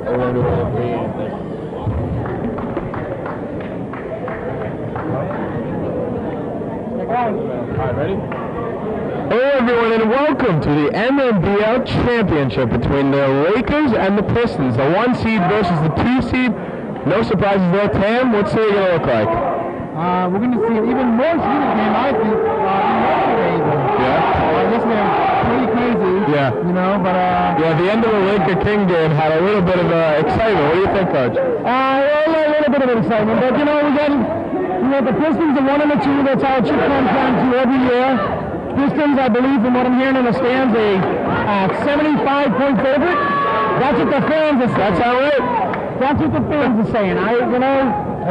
We're going to do a little pregame thing. Alright, ready? Hello everyone and welcome to the MNBL Championship between the Lakers and the Pistons. The 1 seed versus the 2 seed. No surprises there. Tam, what's it going to look like? We're going to see an even more heated game, I think, yesterday even. Yeah? Yesterday was pretty crazy. Yeah. You know, but yeah, the end of the Laker King game had a little bit of excitement. What do you think, Coach? A little bit of excitement, but you know, the Pistons are 1 and 2. That's how it should come down to every year. Pistons, I believe, from what I'm hearing in the stands, a 75-point favorite. That's what the fans are saying. That's all right. That's what the fans are saying. I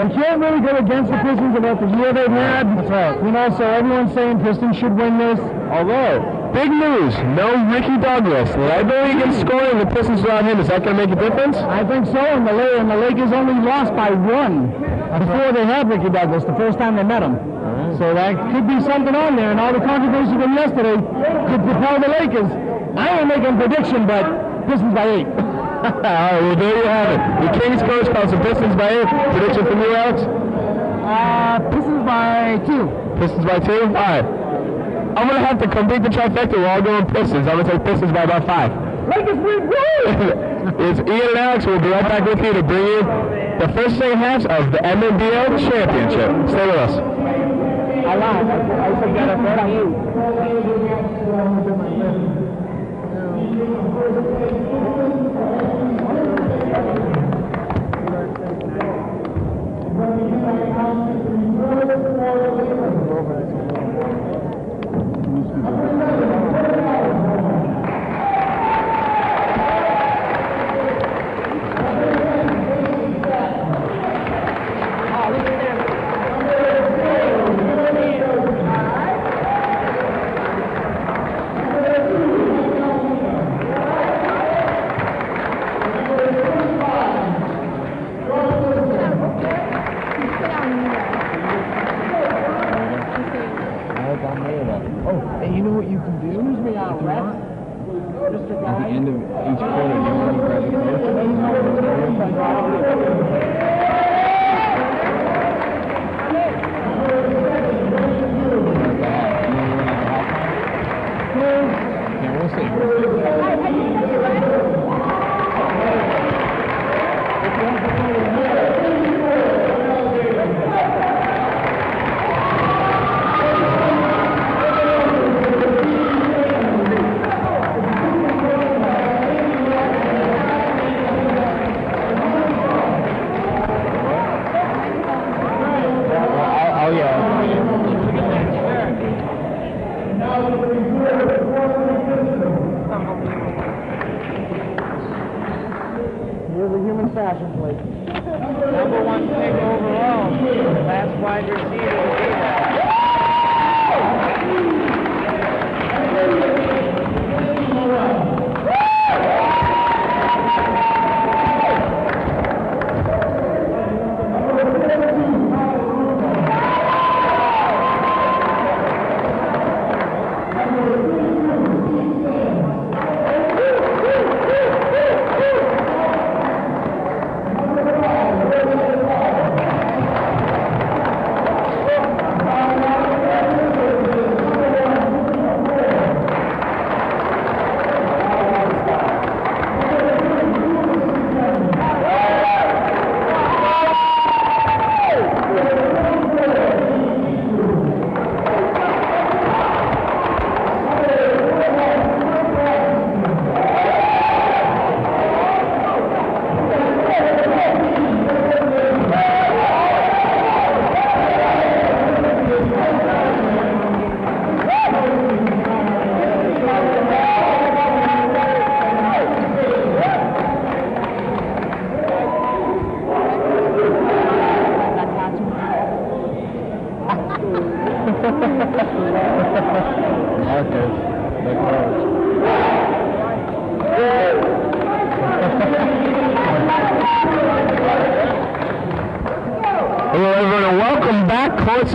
can't really go against the Pistons about the year they've had. That's right. You know, so everyone's saying Pistons should win this. Although, big news, no Ricky Douglas. Led the league in scoring, the Pistons without him. Is that going to make a difference? I think so, and the Lakers only lost by 1 before they had Ricky Douglas, the first time they met him. So that could be something on there, and all the controversy from yesterday could propel the Lakers. I ain't making a prediction, but Pistons by 8. All right, well, there you have it. The Kings coach calls the Pistons by 8. Prediction from you, Alex? Pistons by 2. Pistons by 2? All right. I'm going to have to complete the trifecta. We're all going Pistons. I'm going to take Pistons by about 5. Lakers win! It's Ian and Alex. We'll be right back with you to bring you the first second halves of the MNBL Championship. Stay with us. I lied. I forgot about you.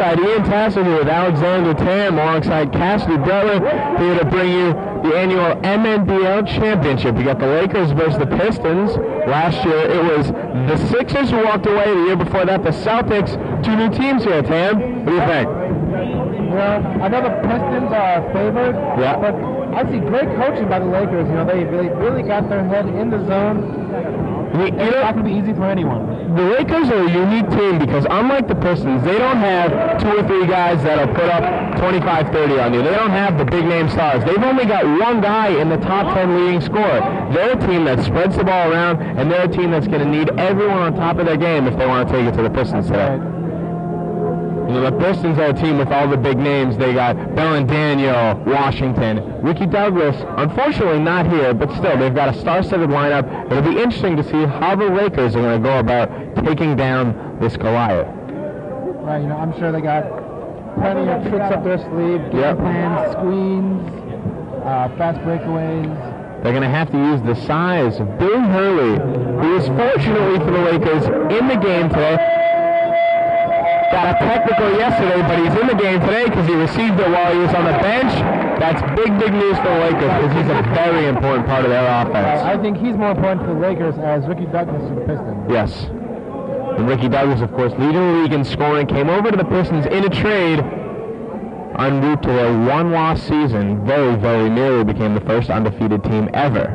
Ian Tasso here with Alexander Tam alongside Cassidy Butler here to bring you the the annual MNBL championship. You got the Lakers versus the Pistons. Last year it was the Sixers who walked away. The year before that, the Celtics. Two new teams here, Tam. What do you think? Well, I know the Pistons are favored, but I see great coaching by the Lakers. You know, they really got their head in the zone. It's not going to be easy for anyone. The Lakers are a unique team because unlike the Pistons, they don't have 2 or 3 guys that'll put up 25-30 on you. They don't have the big-name stars. They've only got one guy in the top 10 leading scorer. They're a team that spreads the ball around, and they're a team that's going to need everyone on top of their game if they want to take it to the Pistons today. You know, the Pistons are a team with all the big names. They got Daniel, Washington, Ricky Douglas. Unfortunately, not here, but still, they've got a star-studded lineup. It'll be interesting to see how the Lakers are going to go about taking down this Goliath. Right, you know, I'm sure they got plenty of tricks up their sleeve, game plans, screens, fast breakaways. They're going to have to use the size of Bill Hurley, who is fortunately for the Lakers in the game today. Got a technical yesterday, but he's in the game today because he received it while he was on the bench. That's big news for the Lakers because he's a very important part of their offense. I think he's more important to the Lakers as Ricky Douglas to the Pistons. Yes. And Ricky Douglas, of course, leading the league in scoring, came over to the Pistons in a trade en route to their one-loss season. Very, very nearly became the first undefeated team ever.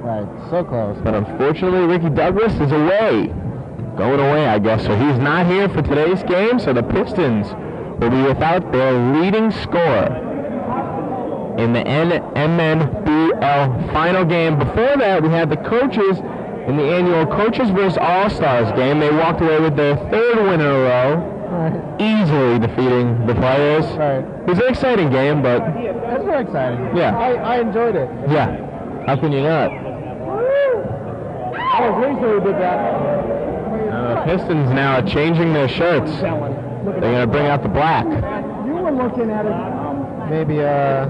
Right, so close. But unfortunately, Ricky Douglas is away. Going away, I guess. So he's not here for today's game, so the Pistons will be without their leading scorer in the MNBL final game. Before that, we had the coaches in the annual Coaches vs. All-Stars game. They walked away with their 3rd win in a row, easily defeating the players. Right. It was an exciting game, but... That's very exciting. Yeah. I enjoyed it. Yeah. How can you not? I was really sure we did that. The Pistons now are changing their shirts. They're going to bring out the black. You were looking at it. Maybe a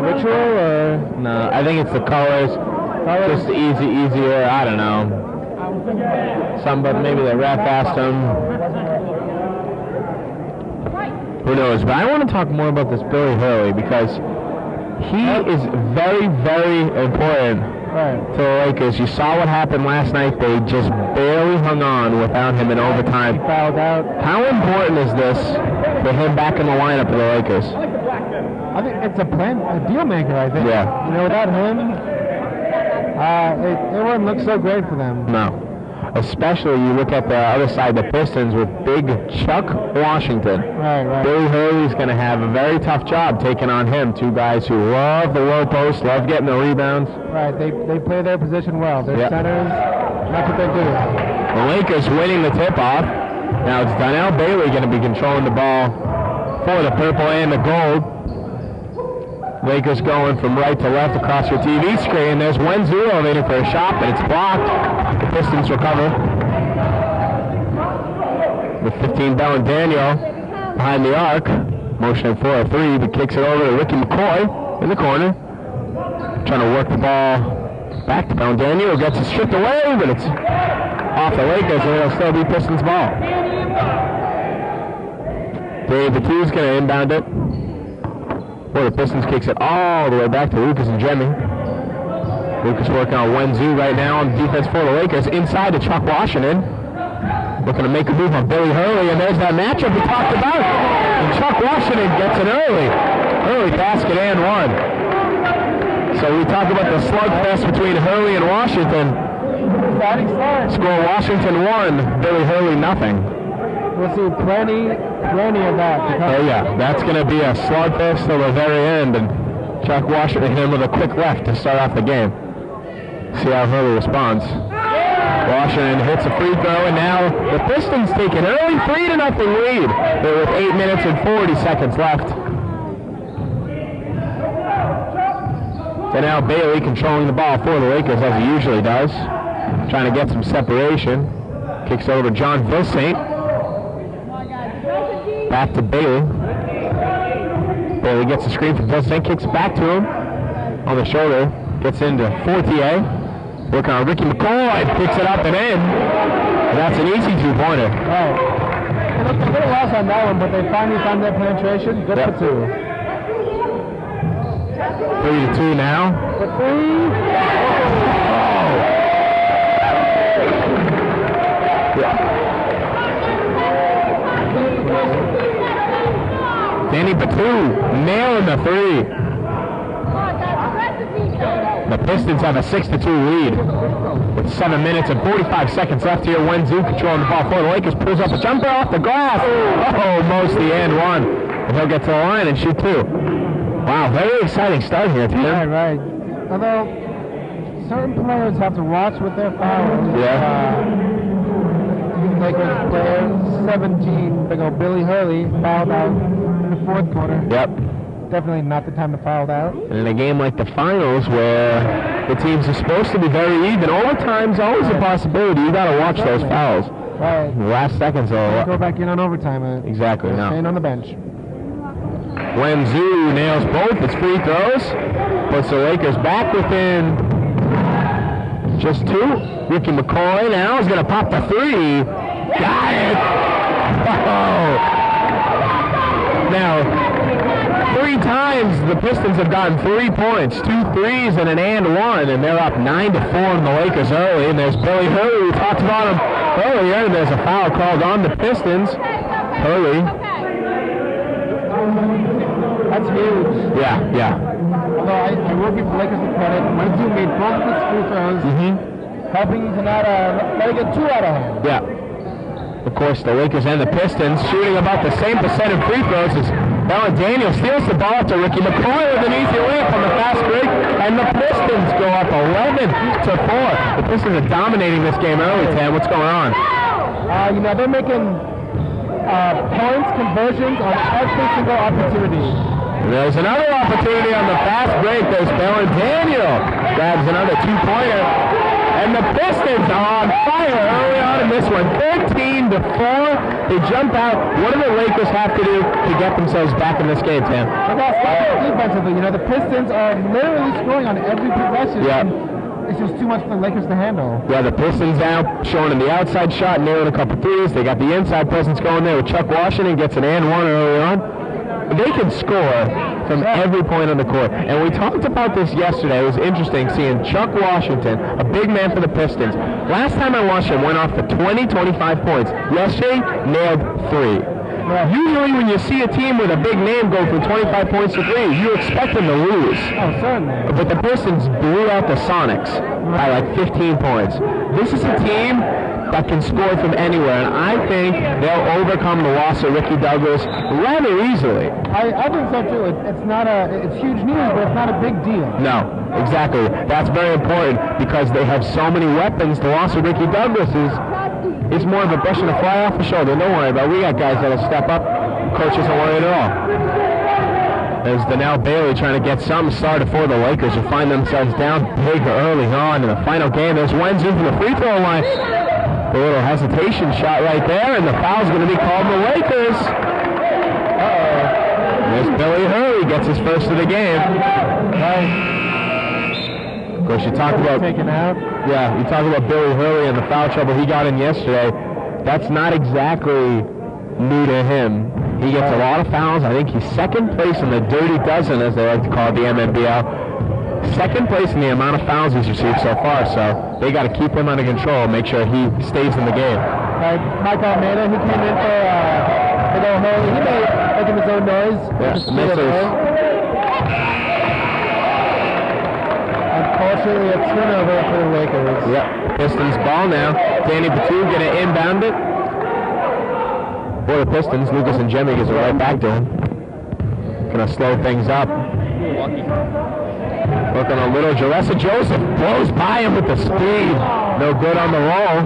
ritual or? No, I think it's the colors. Just easier. I don't know. But maybe the ref asked them. Who knows? But I want to talk more about this Billy Hurley because he is very, very important to the Lakers. You saw what happened last night. They just barely hung on without him in overtime. He fouled out. How important is this for him back in the lineup for the Lakers? I think it's a deal maker, I think. Yeah. You know, without him, it wouldn't look so great for them. No. Especially you look at the other side, the Pistons with big Chuck Washington. Right. Billy Hurley's going to have a very tough job taking on him. 2 guys who love the low post, love getting the rebounds. Right, they play their position well. They're centers, that's what they do. The Lakers winning the tip-off. Now it's Donnell Bailey going to be controlling the ball for the purple and the gold. Lakers going from right to left across your TV screen. There's Wenzu elevating for a shot, but it's blocked. The Pistons recover. With 15, Daniel behind the arc. Motioning for a 3, but kicks it over to Ricky McCoy in the corner. Trying to work the ball back to Daniel. Gets it stripped away, but it's off the Lakers, and it'll still be Pistons ball. Dave Batum's going to inbound it. Well, the Pistons kicks it all the way back to Lucas and Jemmy. Lucas working on Wenzu right now on defense for the Lakers. Inside to Chuck Washington. Looking to make a move on Billy Hurley, and there's that matchup we talked about. And Chuck Washington gets it early. Early basket and 1. So we talk about the slugfest between Hurley and Washington. Score Washington 1, Billy Hurley nothing. We'll see plenty of that. Oh yeah, that's going to be a slugfest till the very end, and Chuck Washington hit him with a quick left to start off the game. See how Hurley responds. Washington hits a free throw, and now the Pistons take an early 3-0 lead. They're with 8 minutes and 40 seconds left. So now Bailey controlling the ball for the Lakers as he usually does. Trying to get some separation. Kicks over to John Vilsaint. Back to Bailey. Bailey gets the screen from Vilsaint, kicks it back to him on the shoulder. Gets into Fortier. Working on Ricky McCoy, picks it up and in. And that's an easy 2-pointer. Right. It looked a little lost on that one, but they finally found that penetration. Good for 2. 3-2 now. For 3. Danny Batu nailing the 3. The Pistons have a 6-2 lead with 7 minutes and 45 seconds left here. Wenzu controlling the ball for the Lakers. Pulls up a jumper off the glass. Almost the and one. And he'll get to the line and shoot 2. Wow, very exciting start here, Tim. Right. Although certain players have to watch with their fouls. Yeah. Lakers player 17, big old Billy Hurley, fouled out in the 4th quarter. Yep. Definitely not the time to foul out. And in a game like the finals where the teams are supposed to be very even, overtime's always a possibility. You got to watch those fouls. Right. The last seconds are... Go back in on overtime. Exactly. Staying on the bench. Wenzu nails both its free throws. Puts the Lakers back within just 2. Ricky McCoy now is going to pop the 3. Got it! Oh! Now, 3 times the Pistons have gotten 3 points, 2 threes and an and one, and they're up 9-4 in the Lakers early. And there's Billy Hurley. We talked about him earlier, and there's a foul called on the Pistons. Hurley. That's huge. Yeah. Although I will give the Lakers the credit. Wenzu made both of his free throws, helping to not let it get too out of hand. Yeah. Of course, the Lakers and the Pistons shooting about the same percent of free throws as Daniel steals the ball to Ricky McCoy with an easy layup on the fast break, and the Pistons go up 11-4. The Pistons are dominating this game early, Tam. What's going on? They're making points, conversions on every single opportunity. There's another opportunity on the fast break. There's Daniel grabs another 2-pointer. And the Pistons are on fire early on in this one. 13-4. They jump out. What do the Lakers have to do to get themselves back in this game, Tim? Defensively, the Pistons are literally scoring on every possession. Yeah. It's just too much for the Lakers to handle. Yeah, the Pistons now showing in the outside shot, nailing a couple threes. They got the inside presence going there with Chuck Washington. Gets an and one early on. They can score from every point on the court. And we talked about this yesterday. It was interesting seeing Chuck Washington, a big man for the Pistons. Last time I watched him, went off for 20-25 points. Yesterday, nailed 3. Usually when you see a team with a big name go from 25 points to 3, you expect them to lose. Oh, certainly. But the Pistons blew out the Sonics by like 15 points. This is a team that can score from anywhere, and I think they'll overcome the loss of Ricky Douglas rather easily. I think so too. It's huge news, but it's not a big deal. No, exactly. That's very important because they have so many weapons. The loss of Ricky Douglas is more of a brush and a fly off the shoulder. Don't worry about it. We got guys that'll step up. Coach isn't worried at all. There's Donnell Bailey trying to get some started for the Lakers who find themselves down big early on in the final game. There's Wenzu from the free throw line. A little hesitation shot right there, and the foul's going to be called the Lakers. There's Billy Hurley, gets his first of the game. Of course, you talk about taken out. Yeah, you talk about Billy Hurley and the foul trouble he got in yesterday. That's not exactly new to him. He gets a lot of fouls. I think he's second place in the dirty dozen, as they like to call it, the MNBL. Second place in the amount of fouls he's received so far, so they got to keep him under control, make sure he stays in the game. Mike Almeida, he came in for Hurley. He may make his own noise. Unfortunately, a turnover for the Lakers. Yep, Pistons ball now. Danny Batu going to inbound it. For the Pistons, Lucas and Jimmy gives it right back to him. Going to slow things up. Looking a little. Jaressa Joseph blows by him with the speed. No good on the roll.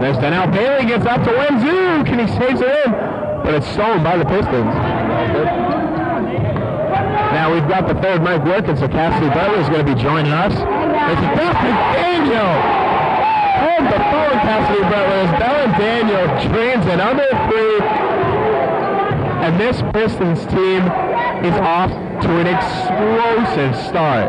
There's Donnell Bailey, gets up to Wenzu. Can he saves it in? But it's stolen by the Pistons. Now we've got the third mic working, so Cassidy Butler is going to be joining us. It's Daniel. Hold the phone, Cassidy Butler. As Daniel drains another 3. And this Pistons team is off to an explosive start.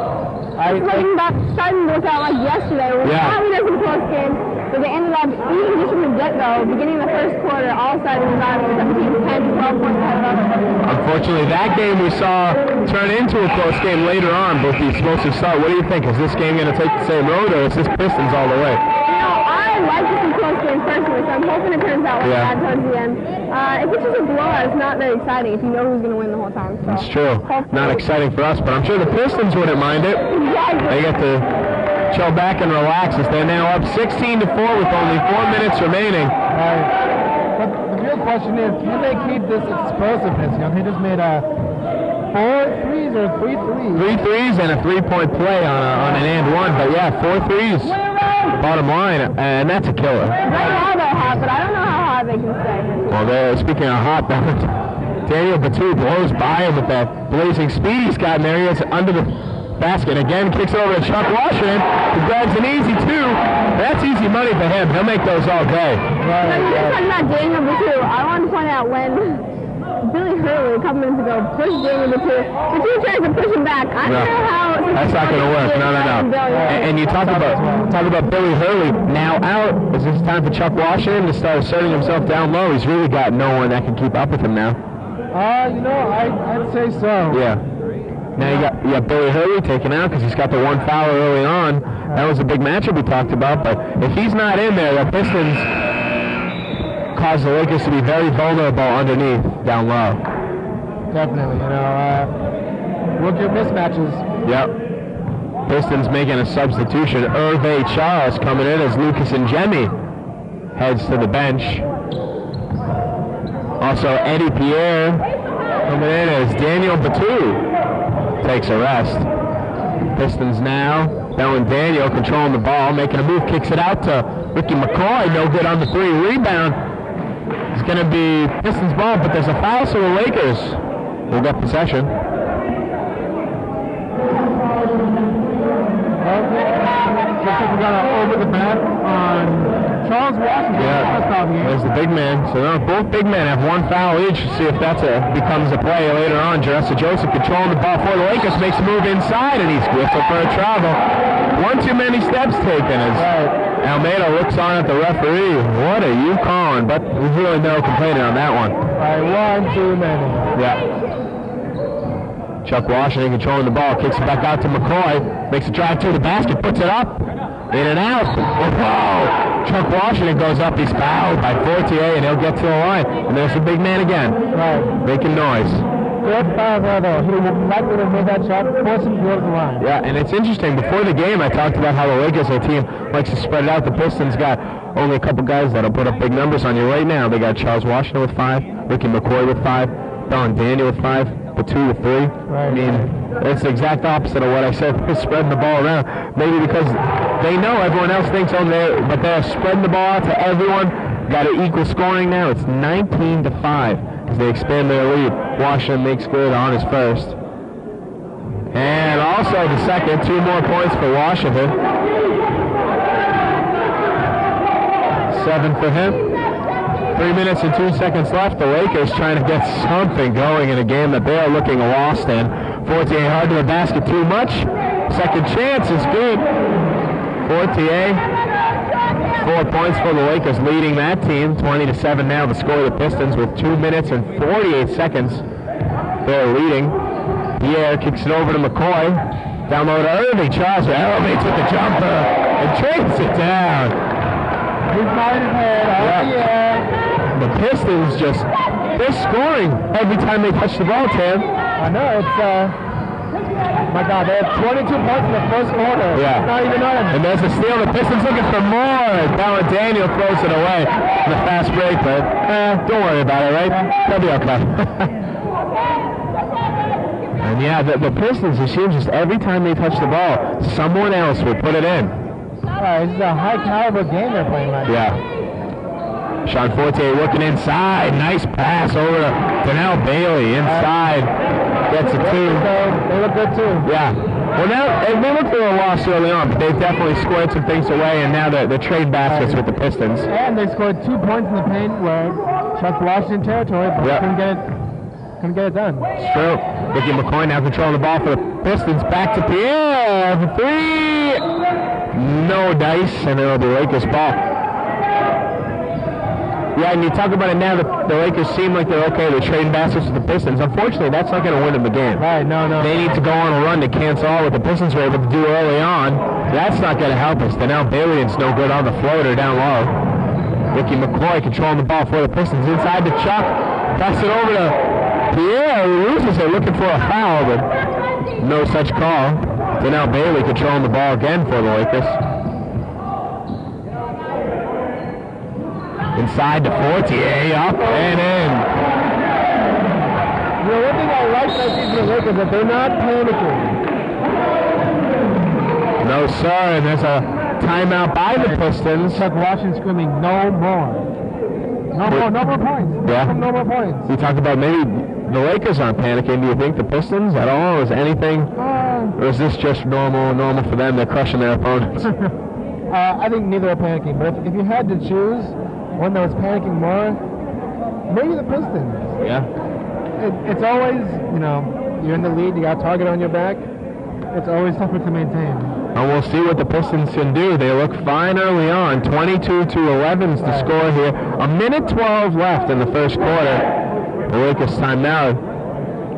looking back, starting to look out like yesterday. We thought we were in a close game, but they ended up, even just from the get-go, beginning of the first quarter, all of a sudden was on 17, 10, 12 points ahead of us. Unfortunately, that game we saw turn into a close game later on, both the explosive start. What do you think? Is this game going to take the same road, or is this Pistons all the way? You know, I like to see close games personally, so I'm hoping it turns out like that towards the end. If it's just a blowout, it's not very exciting if you know who's going to win the whole time. So that's true. Not exciting for us, but I'm sure the Pistons wouldn't mind it. Exactly. They get to chill back and relax as they're now up 16-4 with only 4 minutes remaining. But the real question is, can they keep this explosiveness? You know, they just made 4 threes or 3 threes. 3 threes and a 3-point play on an and one, but yeah, 4 threes. Bottom line, and that's a killer. Right now they're hot, but I don't know how hot they can stay. Well, speaking of hot, Daniel Batou blows by him with that blazing speed he's got in there. He gets under the basket again, kicks it over to Chuck Washington, who grabs an easy 2. That's easy money for him. He'll make those all day. Right. You're just talking about Daniel Batou. I want to point out when Billy Hurley a couple minutes ago pushed Daniel Batou. Batou tries to push him back. I don't know how. That's not going to work. No. And you talk about Billy Hurley now out. Is this time for Chuck Washington to start asserting himself down low? He's really got no one that can keep up with him now. You know, I'd say so. Yeah. Now you got Billy Hurley taken out because he's got the 1 foul early on. That was a big matchup we talked about. But if he's not in there, the Pistons cause the Lakers to be very vulnerable underneath, down low. Definitely, you know, we'll get mismatches. Yep. Pistons making a substitution. Hervé Charles coming in as Lucas and Jemmy heads to the bench. Also, Eddie Pierre coming in as Daniel Batou takes a rest. Pistons now. Bell and Daniel controlling the ball, making a move, kicks it out to Ricky McCoy. No good on the 3. Rebound. It's going to be Pistons ball, but there's a foul, so the Lakers will get possession. Looks like we got over the back on Charles Washington. There's the big man. So now both big men have 1 foul each. See if that becomes a play later on. Jeressa Joseph controlling the ball for the Lakers, makes a move inside, and he's whistled for a travel. 1 too many steps taken as Almeida looks on at the referee. What are you calling? But there's really no complaining on that one. Right, 1 too many. Yeah. Chuck Washington controlling the ball, kicks it back out to McCoy, makes a drive to the basket, puts it up, in and out. Whoa! Chuck Washington goes up, he's fouled by Fortier, and he'll get to the line. And there's the big man again, making noise. Good foul there, though. He would likely have made that shot, force him to go to the line. Yeah, and it's interesting. Before the game, I talked about how the Lakers, their team, likes to spread it out. The Pistons got only a couple guys that'll put up big numbers on you right now. They got Charles Washington with 5, Ricky McCoy with 5, Bell and Daniel with 5, Batou with 3. Right. I mean, it's the exact opposite of what I said. They're spreading the ball around. Maybe because they know everyone else thinks on there, but they're spreading the ball out to everyone. Got an equal scoring now. It's 19-5 as they expand their lead. Washington makes good on his first. And also the second. 2 more points for Washington. 7 for him. 3 minutes and 2 seconds left. The Lakers trying to get something going in a game that they are looking lost in. Fortier hard to the basket too much. Second chance is good. Fortier, 4 points for the Lakers, leading that team. 20-7 now. The score of the Pistons with 2 minutes and 48 seconds. They're leading. Pierre kicks it over to McCoy. Down low to Irving. Charles elevates with the jumper and trains it down. He's nodding his head. The Pistons they're scoring every time they touch the ball, Tim. I know, it's, my God, they have 22 points in the first quarter. Yeah. Not even on. And there's a steal. The Pistons looking for more. Bell and Daniel throws it away in the fast break, but don't worry about it, right? They'll be okay. And yeah, the Pistons, it seems just every time they touch the ball, someone else will put it in. This is a high-caliber game they're playing right now. Yeah. Sean Fortier looking inside. Nice pass over to Donnell Bailey. Inside. Gets a 2. They look good, too. Yeah. Well, now, they looked a little lost early on, but they've definitely scored some things away, and now they're trade baskets with the Pistons. And they scored 2 points in the paint where Chuck Washington territory, but couldn't get it couldn't get it done. It's true. Ricky McCoy now controlling the ball for the Pistons. Back to Pierre for three. No dice, and it'll be Lakers ball. Yeah, and you talk about it now, the Lakers seem like they're okay. They're trading baskets with the Pistons. Unfortunately, that's not going to win them the game. Right, no. They need to go on a run to cancel out what the Pistons were able to do early on. That's not going to help us. Now Bailey's no good on the floater down low. Ricky McCoy controlling the ball for the Pistons. Inside to Chuck. Pass it over to Pierre, who loses it, looking for a foul, but no such call. Now Bailey controlling the ball again for the Lakers. Inside to Fortier, up and in. You know, one thing I like about these Lakers is that they're not panicking. No, sir, and there's a timeout by the Pistons. Chuck Washington screaming, no more. No more points. Yeah. No more points. You talked about maybe the Lakers aren't panicking. Do you think the Pistons at all? Is anything? Or is this just normal for them? They're crushing their opponents. I think neither are panicking, but if you had to choose one that was panicking more, maybe the Pistons. Yeah. It's always, you know, you're in the lead, you got a target on your back. It's always tougher to maintain. And we'll see what the Pistons can do. They look fine early on. 22-11 is the score here. A minute 12 left in the first quarter. The Lakers timeout.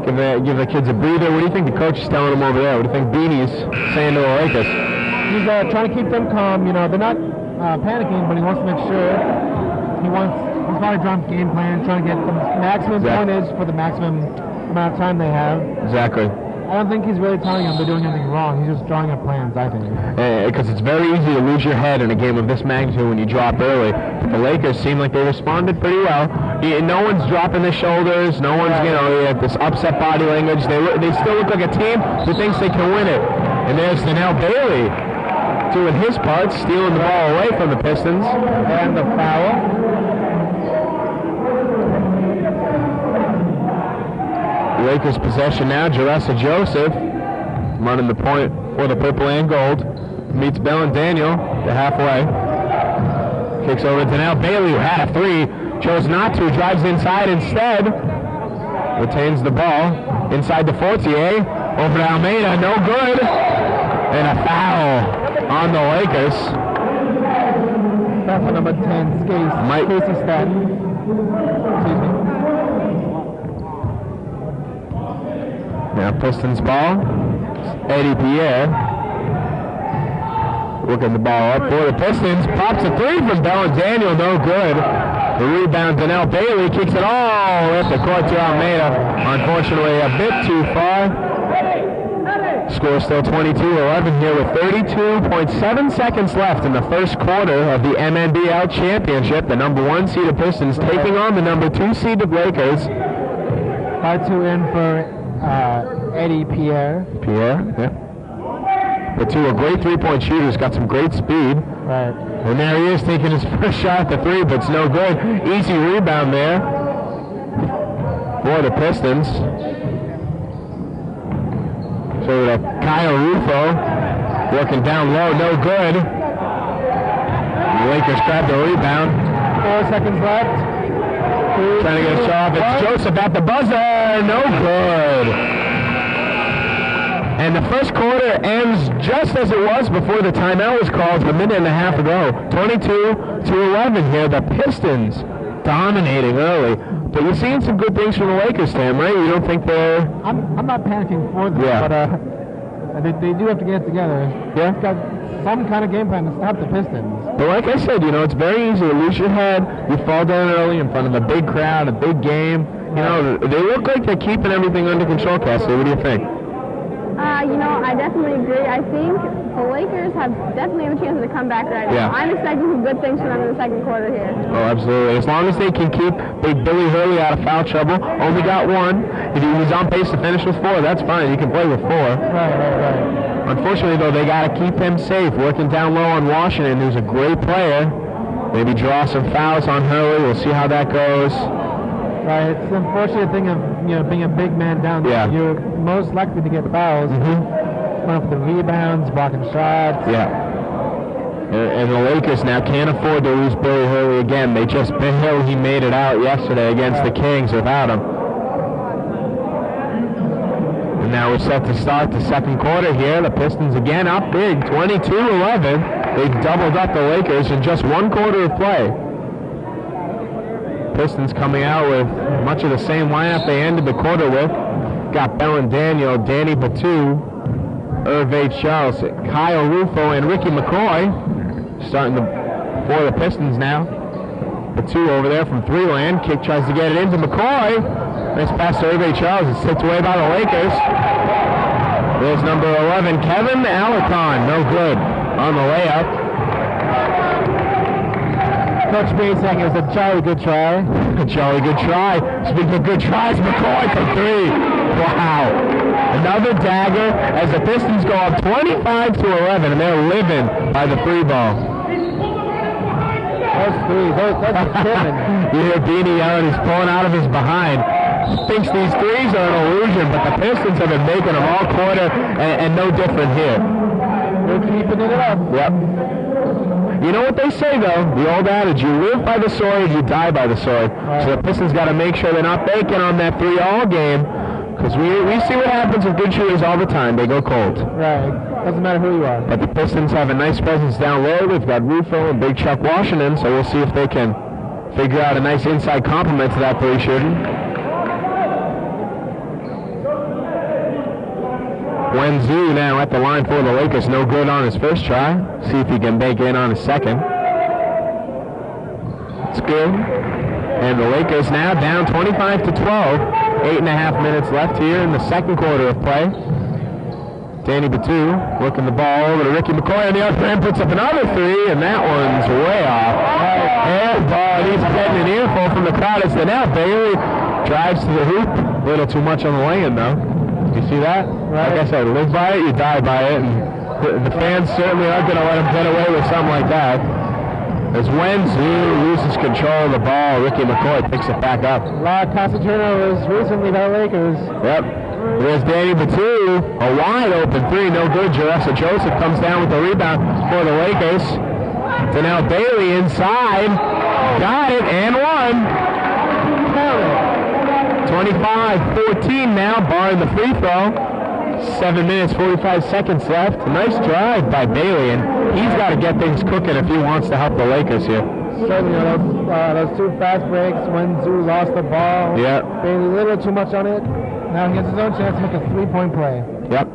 Give the kids a breather. What do you think the coach is telling them over there? What do you think Beanie's saying to the Lakers? He's trying to keep them calm. You know, they're not panicking, but he wants to make sure he's probably drawing game plan, trying to get the maximum pointage for the maximum amount of time they have. Exactly. I don't think he's really telling them they're doing anything wrong. He's just drawing up plans, I think. Because it's very easy to lose your head in a game of this magnitude when you drop early. But the Lakers seem like they responded pretty well. No one's dropping their shoulders. No one's, this upset body language. They still look like a team who thinks they can win it. And there's now Bailey doing his part, stealing the ball away from the Pistons. And the foul. Lakers possession now. Jeressa Joseph running the point for the purple and gold. Meets Daniel to halfway. Kicks over to now Bailey, who had a three. Chose not to. Drives inside instead. Retains the ball. Inside to Fortier. Over to Almeida. No good. And a foul on the Lakers. That's for number 10, Casey Staten. Excuse me. Now Pistons ball. Eddie Pierre working the ball up for the Pistons. Pops a three from Daniel, no good. The rebound to now Bailey kicks it all at the court to Almeida. Unfortunately, a bit too far. Score still 22-11 here with 32.7 seconds left in the first quarter of the MNBL championship. The number 1 seeded Pistons taking on the number 2 seeded Lakers. 5-2 in for Eddie Pierre. The two are great three-point shooters, got some great speed. Right. And there he is taking his first shot at the three, but it's no good. Easy rebound there for the Pistons. So Kyle Rufo working down low, no good. The Lakers grab the rebound. 4 seconds left. Trying to get a shot off. It's Joseph at the buzzer, no good. And the first quarter ends just as it was before the timeout was called a minute and a half ago. 22-11 here. The Pistons dominating early. But you're seeing some good things from the Lakers, Tam, right? You don't think they're... I'm not panicking for them, but they do have to get it together. Yeah? They've got some kind of game plan to stop the Pistons. But like I said, it's very easy to lose your head. You fall down early in front of a big crowd, a big game. They look like they're keeping everything under control, Cassie. What do you think? I definitely agree. I think the Lakers definitely have a chance to come back right now. I'm expecting some good things from them in the second quarter here. Oh, absolutely. As long as they can keep Big Billy Hurley out of foul trouble. Only got one. If he's on pace to finish with 4, that's fine. He can play with 4. Right. Unfortunately, though, they got to keep him safe. Working down low on Washington, who's a great player. Maybe draw some fouls on Hurley. We'll see how that goes. Right. It's the unfortunate thing of being a big man down there. Yeah. You're most likely to get fouls. Going for the rebounds, blocking shots. Yeah. And the Lakers now can't afford to lose Billy Hurley again. They just barely made it out yesterday against the Kings without him. And now we're set to start the second quarter here. The Pistons again up big, 22-11. They've doubled up the Lakers in just one quarter of play. Pistons coming out with much of the same lineup they ended the quarter with. Got Bellin Daniel, Danny Batu, Hervé Charles, Kyle Rufo, and Ricky McCoy starting for the Pistons now. Batu over there from three-land. Kick tries to get it into McCoy. Nice pass to Hervé Charles. It's tipped away by the Lakers. There's number 11, Kevin Alarcon. No good on the layup. Coach Green saying it was a jolly good try. A jolly good try. Speaking of good tries, McCoy for three. Wow. Another dagger as the Pistons go up 25-11, and they're living by the free ball. Those threes, that's Kevin. You hear Beanie yelling, he's pulling out of his behind. Thinks these threes are an illusion, but the Pistons have been making them all quarter, and no different here. They're keeping it up. Yep. You know what they say, though, the old adage, you live by the sword, you die by the sword. Right. So the Pistons got to make sure they're not banking on that 3-all game, because we see what happens with good shooters all the time. They go cold. Right. Doesn't matter who you are. But the Pistons have a nice presence down low. They've got Rufo and Big Chuck Washington, so we'll see if they can figure out a nice inside complement to that three shooting. Wenzu now at the line for the Lakers. No good on his first try. See if he can make in on his second. It's good. And the Lakers now down 25-12. 8.5 minutes left here in the second quarter of play. Danny Batu working the ball over to Ricky McCoy on the other end. Puts up another three, and that one's way off. And he's getting an earful from the crowd as the now Bailey drives to the hoop. A little too much on the lay-in, though. You see that? Right. Like I said, live by it, you die by it, and the fans certainly aren't going to let him get away with something like that. As Wenzu loses control of the ball, Ricky McCoy picks it back up. A lot of pass turnovers recently by the Lakers. Yep. There's Danny Batu, a wide open three, no good. Jaressa Joseph comes down with the rebound for the Lakers. So now Bailey inside, got it, and one. 25-14 now, barring the free throw. 7 minutes, 45 seconds left. A nice drive by Bailey, and he's got to get things cooking if he wants to help the Lakers here. Certainly, those two fast breaks, Wenzu lost the ball. Yeah. Bailey a little too much on it. Now he gets his own chance to make a three-point play. Yep.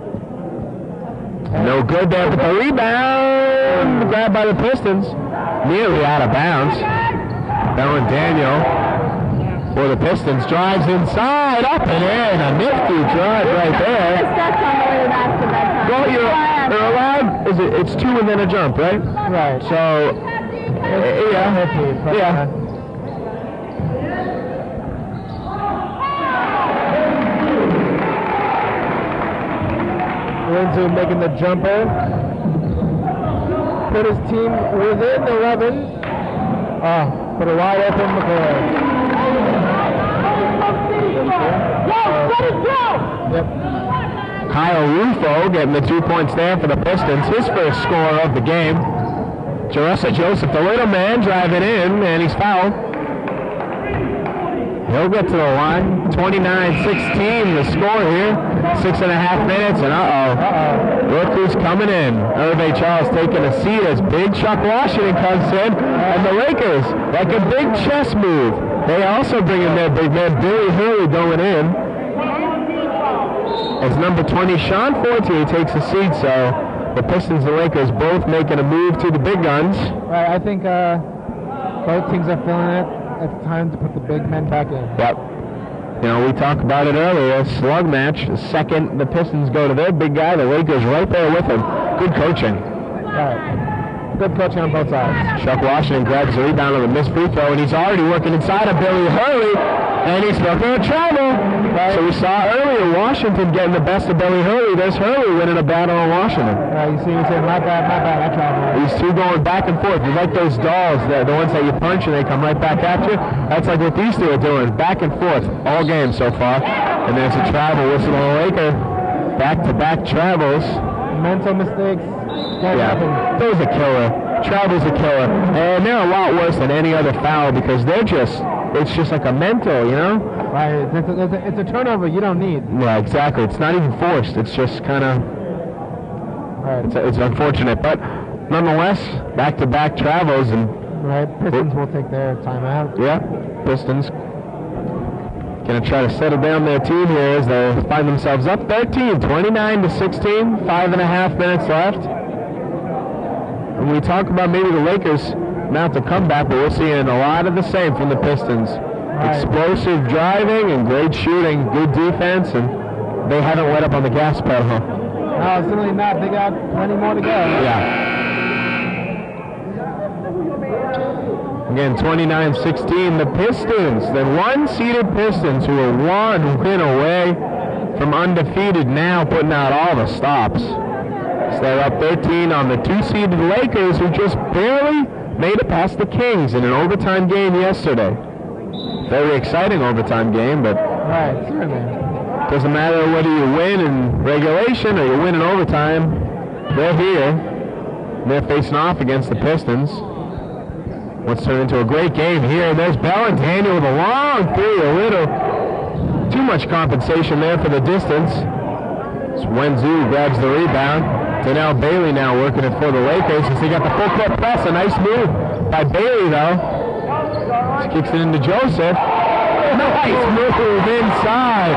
No good there, but the rebound grabbed by the Pistons. Nearly out of bounds. Bellin Daniel for the Pistons drives inside, up and in. A nifty drive right there. Well, you're allowed. It's two and then a jump, right? Right. So, yeah. Wenzu making the jumper. Put his team within 11. Put a wide open McCoy. Yep. Kyle Rufo getting the 2 points there for the Pistons. His first score of the game. Jaressa Joseph, the little man, driving in, and he's fouled. He'll get to the line. 29-16 the score here. 6.5 minutes, and look who's coming in. Hervé Charles taking a seat as Big Chuck Washington comes in, and the Lakers, like a big chess move, they also bring in their big man, Billy Hurley, going in. As number 20, Sean Fortier, takes a seat, so the Pistons and Lakers both making a move to the big guns. Right, I think both teams are feeling it. It's time to put the big men back in. Yep. You know, we talked about it earlier, slug match. The second the Pistons go to their big guy, the Lakers right there with him. Good coaching. Right. Good coaching on both sides. Chuck Washington grabs the rebound on the missed free throw, and he's already working inside of Billy Hurley, and he's looking to travel. Right. So we saw earlier Washington getting the best of Billy Hurley. There's Hurley winning a battle on Washington. You see me saying, my bad, I traveled. These two going back and forth. You like those dolls, the ones that you punch and they come right back at you? That's like what these two are doing, back and forth, all game so far. And there's a travel whistle on the Laker. Back-to-back travels. Mental mistakes. Those a killer. Travel's a killer. And they're a lot worse than any other foul because it's just like a mental, you know? Right. It's a turnover you don't need. Yeah, exactly. It's not even forced. It's just kind of. Right. It's unfortunate, but nonetheless, back-to-back travels and. Right. Pistons will take their timeout. Yeah. Pistons going to try to settle down their team here as they find themselves up 13, 29-16, 5.5 minutes left. And we talk about maybe the Lakers mount a comeback, but we're seeing a lot of the same from the Pistons. Right. Explosive driving and great shooting, good defense, and they haven't let up on the gas pedal. No, certainly not. They got plenty more to go. Yeah. Again, 29-16, the Pistons, the one-seeded Pistons, who are one win away from undefeated, now putting out all the stops. So they're up 13 on the two-seeded Lakers, who just barely made it past the Kings in an overtime game yesterday. Very exciting overtime game, but right, certainly. Doesn't matter whether you win in regulation or you win in overtime. They're here. They're facing off against the Pistons. Let's turn into a great game here. There's Bell and Daniel with a long three, a little too much compensation there for the distance. Wenzu grabs the rebound. Donnell Bailey now working it for the Lakers as they got the full court press. A nice move by Bailey though. Just kicks it into Joseph. Nice move inside.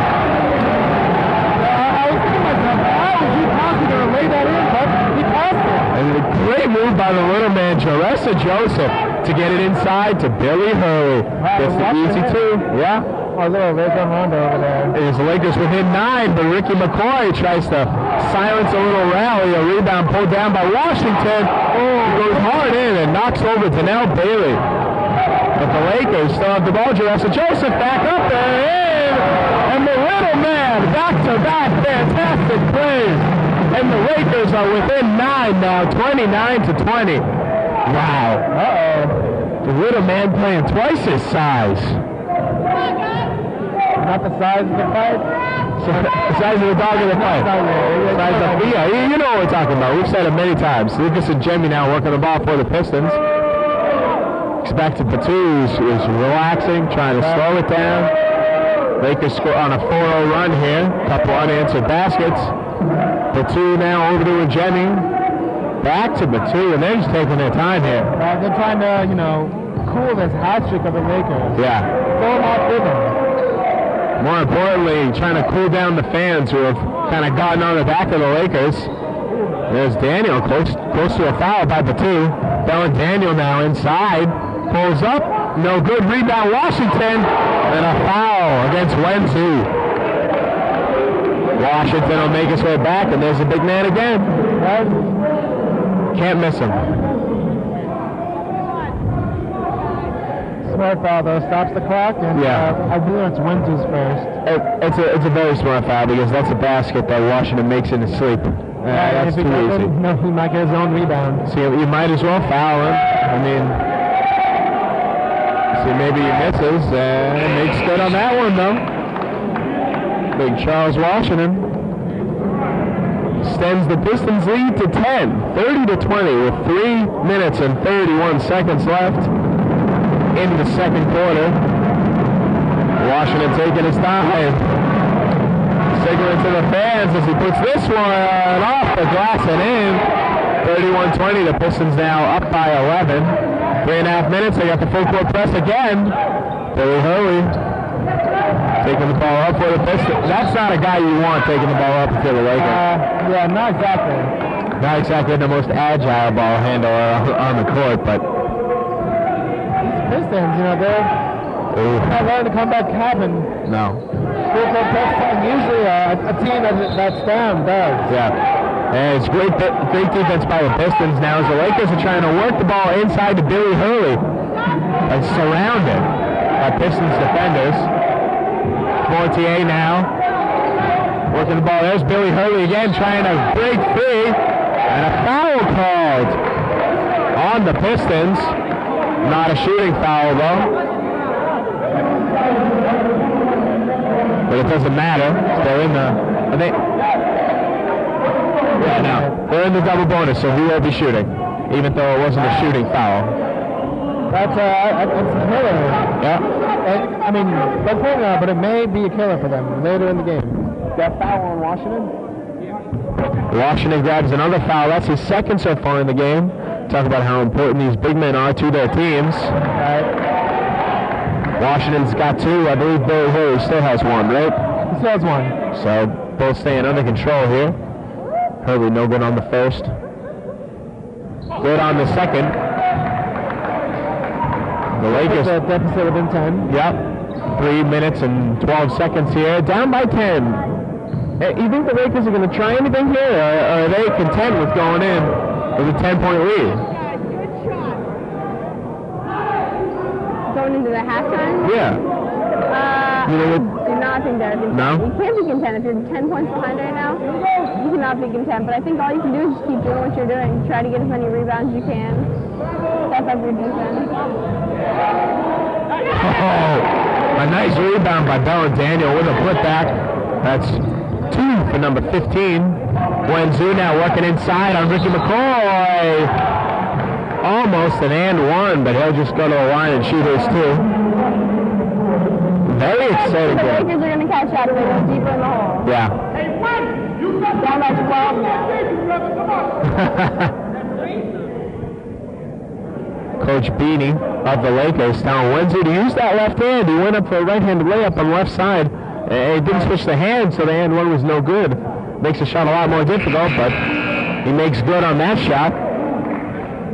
I was thinking to myself, how is he possibly going to lay that in? But he passed it. And a great move by the little man, Jaressa Joseph, to get it inside to Billy Hurley. Gets the easy two. Yeah. Oh, look, there's a Rondo over there. It is the Lakers within 9, but Ricky McCoy tries to silence a little rally. A rebound pulled down by Washington. He goes hard in and knocks over Donnell Bailey. But the Lakers still have the ball. Jaressa Joseph back up there. And the little man, back-to-back fantastic plays. And the Lakers are within 9 now, 29-20. Wow. Uh-oh. The little man playing twice his size. Not the size of the fight? The size of the dog in the fight. Yeah, you know what we're talking about. We've said it many times. Lucas and Jemmy now working the ball for the Pistons. He's back to Batum, who's relaxing, trying to slow it down. Lakers score on a 4-0 run here. Couple unanswered baskets. Batum now over to Jemmy. Back to Batum, and they're just taking their time here. They're trying to, cool this hat trick of the Lakers. Yeah. Go out with them. More importantly, trying to cool down the fans who have kind of gotten on the back of the Lakers. There's Daniel close to a foul by Batum. Bell and Daniel now inside. Pulls up. No good. Rebound Washington. And a foul against Wenzu. Washington will make his way back, and there's a big man again. Can't miss him. Smart foul though, stops the clock, and I believe it's Wenzu's first. It's a very smart foul because that's a basket that Washington makes in his sleep. That's too easy. No, he might get his own rebound. See, you might as well foul him. I mean, see, maybe he misses and makes good on that one though. Big Charles Washington extends the Pistons lead to 10, 30-20 with 3 minutes and 31 seconds left in the second quarter. Washington taking his time. Signaling to the fans as he puts this one off the glass and in. 31-20, the Pistons now up by 11. 3.5 minutes, they got the full court press again. Billy Hurley taking the ball up for the Pistons. That's not a guy you want taking the ball up for the Lakers. Yeah, not exactly. Not exactly the most agile ball handler on the court, but Pistons, they're not letting the comeback happen. No. Full court press, usually a team that's down does. Yeah. And it's great defense by the Pistons now as the Lakers are trying to work the ball inside to Billy Hurley. And surrounded by Pistons defenders. Fortier now working the ball. There's Billy Hurley again trying to break free. And a foul called on the Pistons. Not a shooting foul though. But it doesn't matter. They're in they're in the double bonus, so he will be shooting, even though it wasn't a shooting foul. That's a killer. Yeah. I mean, don't point it out, but it may be a killer for them later in the game. That foul on Washington? Washington grabs another foul. That's his second so far in the game. Talk about how important these big men are to their teams. Washington's got two. I believe Billy Hurley still has one, right? He still has one. So both staying under control here. Hurley no good on the first. Good on the second. The Lakers. The deficit within 10. Yep. 3 minutes and 12 seconds here. Down by 10. You think the Lakers are going to try anything here, or are they content with going in with a 10-point lead? Going into the halftime? Yeah. I do not think they're content. No? You can't be content if you're 10 points behind right now. You cannot be content. But I think all you can do is just keep doing what you're doing. Try to get as many rebounds as you can. Step up your defense. Oh, a nice rebound by Bell Daniel with a putback. That's 2 for number 15. Wenzu now working inside on Ricky McCoy. Almost an and one, but he'll just go to the line and shoot his 2. Very exciting The game. Lakers are going to catch out if they go deeper in the hole. Yeah. Down by 12. Coach Beanie of the Lakers telling Wenzu to use that left hand. He went up for a right-handed layup on the left side. He didn't switch the hand, so the and one was no good. Makes the shot a lot more difficult, but he makes good on that shot.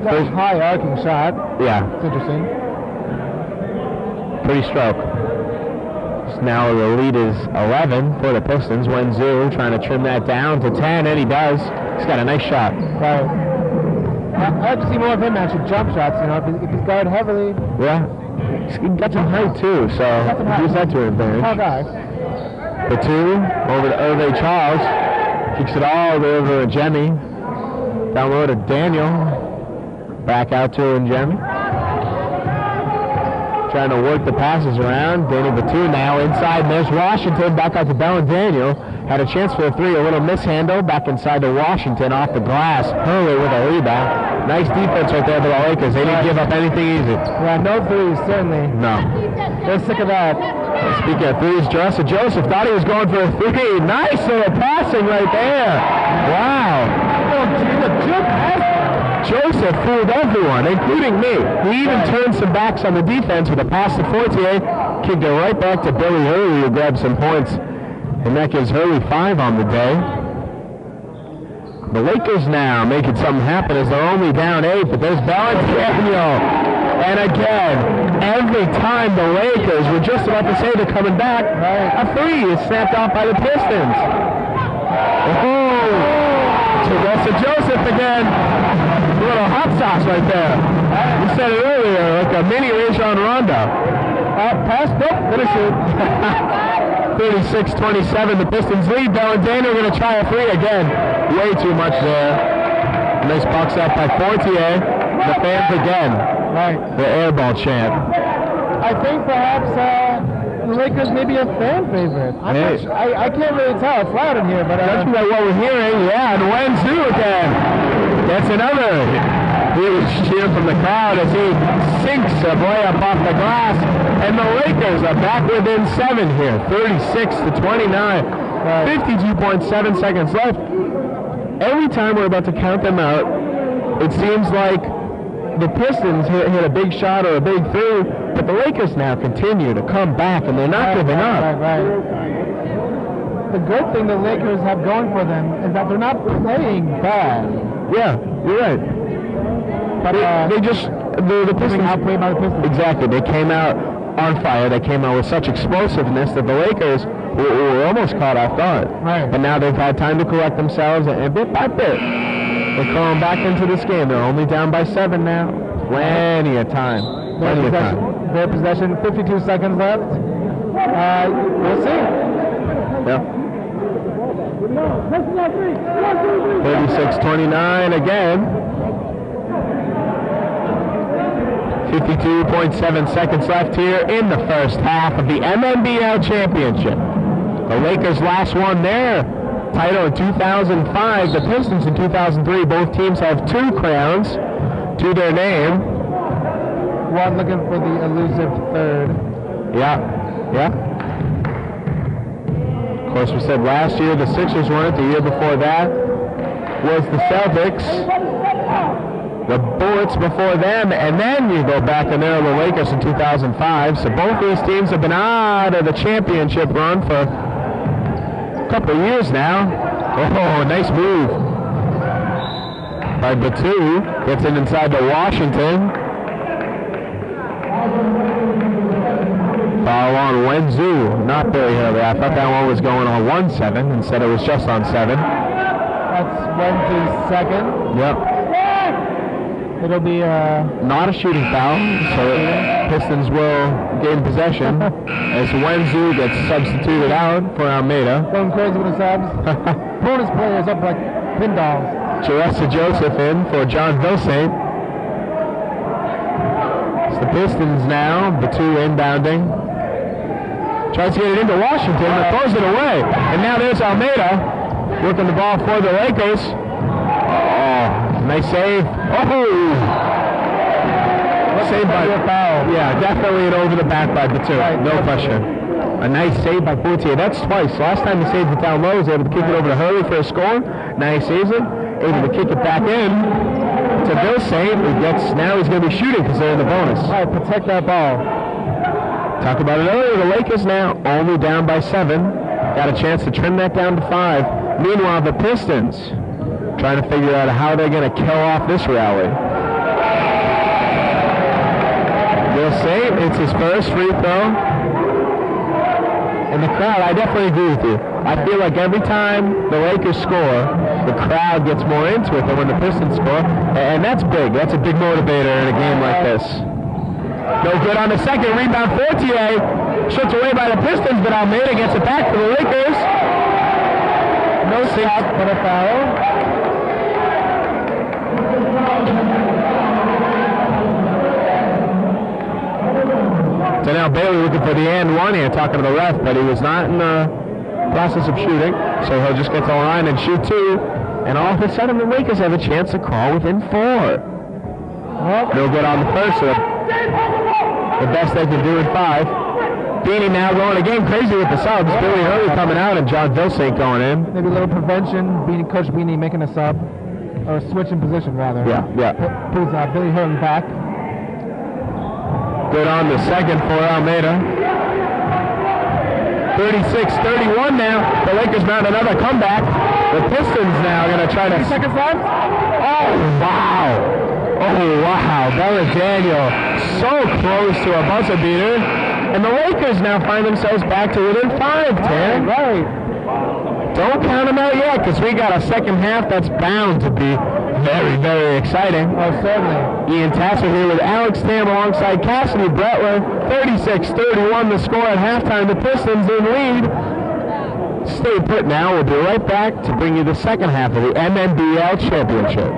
That's a high arcing shot. Yeah. It's interesting. Pretty stroke. So now the lead is 11 for the Pistons. Wenzu trying to trim that down to 10, and he does. He's got a nice shot. Right. I'd like to see more of him actually jump shots, you know, if he's guarded heavily. Yeah. He's got some height too, so use that to his advantage. Tall guy. The 2 over to Hervé Charles. Kicks it all the way over to Jemmy. Down low to Daniel. Back out to Njemi. Trying to work the passes around. Daniel Batum now inside. And there's Washington. Back out to Bell and Daniel. Had a chance for a 3. A little mishandle. Back inside to Washington off the glass. Hurley with a rebound. Nice defense right there for the Lakers. They didn't give up anything easy. Yeah, no threes, certainly. No. They're sick of that. Speaking of threes, Joseph thought he was going for a 3. Nice little passing right there. Wow. Joseph fooled everyone, including me. He even turned some backs on the defense with a pass to Fortier. Kicked it right back to Billy Hurley, who grabbed some points. And that gives Hurley 5 on the day. The Lakers now making something happen as they're only down 8, but there's Daniel. And again, every time the Lakers were just about to say they're coming back, a 3 is snapped off by the Pistons. Oh! So Joseph again. A little hot sauce right there. You said it earlier, like a mini Rajon Rondo. Pass, nope, finish it. 36-27, the Pistons lead. Bell and Daniel are going to try a 3 again. Way too much there. Nice box up by Fortier. The fans again. Right. The airball chant. I think perhaps the Lakers may be a fan favorite. I can't really tell. It's loud in here, but judging by what we're hearing, yeah, and Wenzu again. That's another. He was cheering from the crowd as he sinks a layup off the glass, and the Lakers are back within 7 here, 36-29, 52.7 seconds left. Every time we're about to count them out, it seems like the Pistons hit a big shot or a big 3, but the Lakers now continue to come back, and they're not giving up. Right. The good thing the Lakers have going for them is that they're not playing bad. Yeah, you're right. But they just, the Pistons outplayed by the Pistons. Exactly. They came out on fire. They came out with such explosiveness that the Lakers were almost caught off guard. Right. But now they've had time to collect themselves, and bit by bit, they're coming back into this game. They're only down by 7 now. Plenty of time. Plenty of time. Their possession, 52 seconds left. We'll see. Yeah. 36-29 again. 52.7 seconds left here in the first half of the MNBL Championship. The Lakers last won their title in 2005. The Pistons in 2003. Both teams have 2 crowns to their name. One looking for the elusive third. Yeah, yeah. Of course, we said last year the Sixers won it. The year before that was the Celtics. The Bullets before them, and then you go back and there are the Lakers in 2005. So both these teams have been out of the championship run for a couple of years now. Oh, nice move by Batu. Gets it inside to Washington. Foul on Wenzu. Not very early. I thought that one was going on 1-7. Instead it was just on 7. That's Wenzu's second. Yep. It'll be not a shooting foul, so Pistons will gain possession as Wenzu gets substituted out for Almeida. Going crazy with the subs. Bonus players up like pin dolls. Charessa Joseph in for John Vilsaint. It's the Pistons now, Batu inbounding. Tries to get it into Washington, but throws it away. And now there's Almeida working the ball for the Lakers. Nice save. Oh! Saved by a foul. Yeah, definitely an over the back by Batu. No question. A nice save by Boutier. That's twice. Last time he saved it down low, he was able to kick it over to Hurley for a score. Now he saves it. Able to kick it back in to Vilsaint. Now he's going to be shooting because they're in the bonus. All right, protect that ball. Talk about it earlier. The Lakers now only down by 7. Got a chance to trim that down to 5. Meanwhile, the Pistons trying to figure out how they're going to kill off this rally. Vilsaint, it's his first free throw. And the crowd, I definitely agree with you. I feel like every time the Lakers score, the crowd gets more into it than when the Pistons score. And that's big. That's a big motivator in a game like this. No good on the second. Rebound, Fortier. Shoots away by the Pistons, but Almeida gets it back for the Lakers. No stop, but a foul. So now Bailey looking for the and one here, talking to the ref, but he was not in the process of shooting, so he'll just get to the line and shoot 2. And all of a sudden the Lakers have a chance to crawl within 4. No good on the first, so the best they can do in 5. Beanie now going again crazy with the subs. Billy Hurley coming out and John Vilsaint going in. Maybe a little prevention. Beanie, Coach Beanie making a sub. Or switch in position, rather. Yeah. Puts Billy Hurley back. Good on the second for Almeida. 36-31 now. The Lakers mount another comeback. The Pistons now going to try to... 3 seconds left. Oh, wow. Bella Daniel so close to a buzzer beater. And the Lakers now find themselves back to within 5, Tam. Right. Don't count them out yet, because we got a second half that's bound to be very, very exciting. Oh, certainly. Ian Tasso here with Alex Tam alongside Cassidy Bretler. 36-31 the score at halftime. The Pistons in lead. Stay put now. We'll be right back to bring you the second half of the MNBL Championship.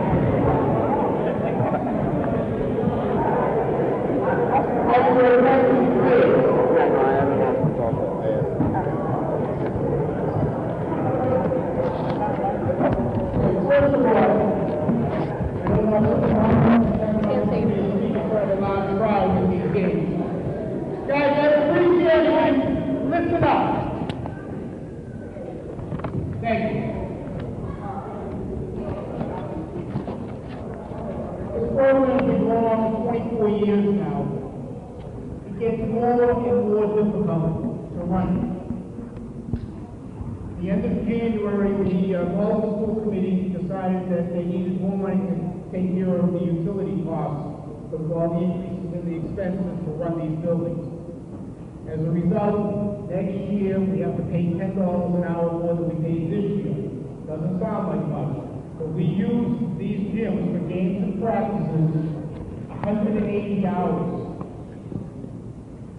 All the increases in the expenses to run these buildings. As a result, next year we have to pay $10 an hour more than we paid this year. Doesn't sound like much, but we use these gyms for games and practices 180 hours.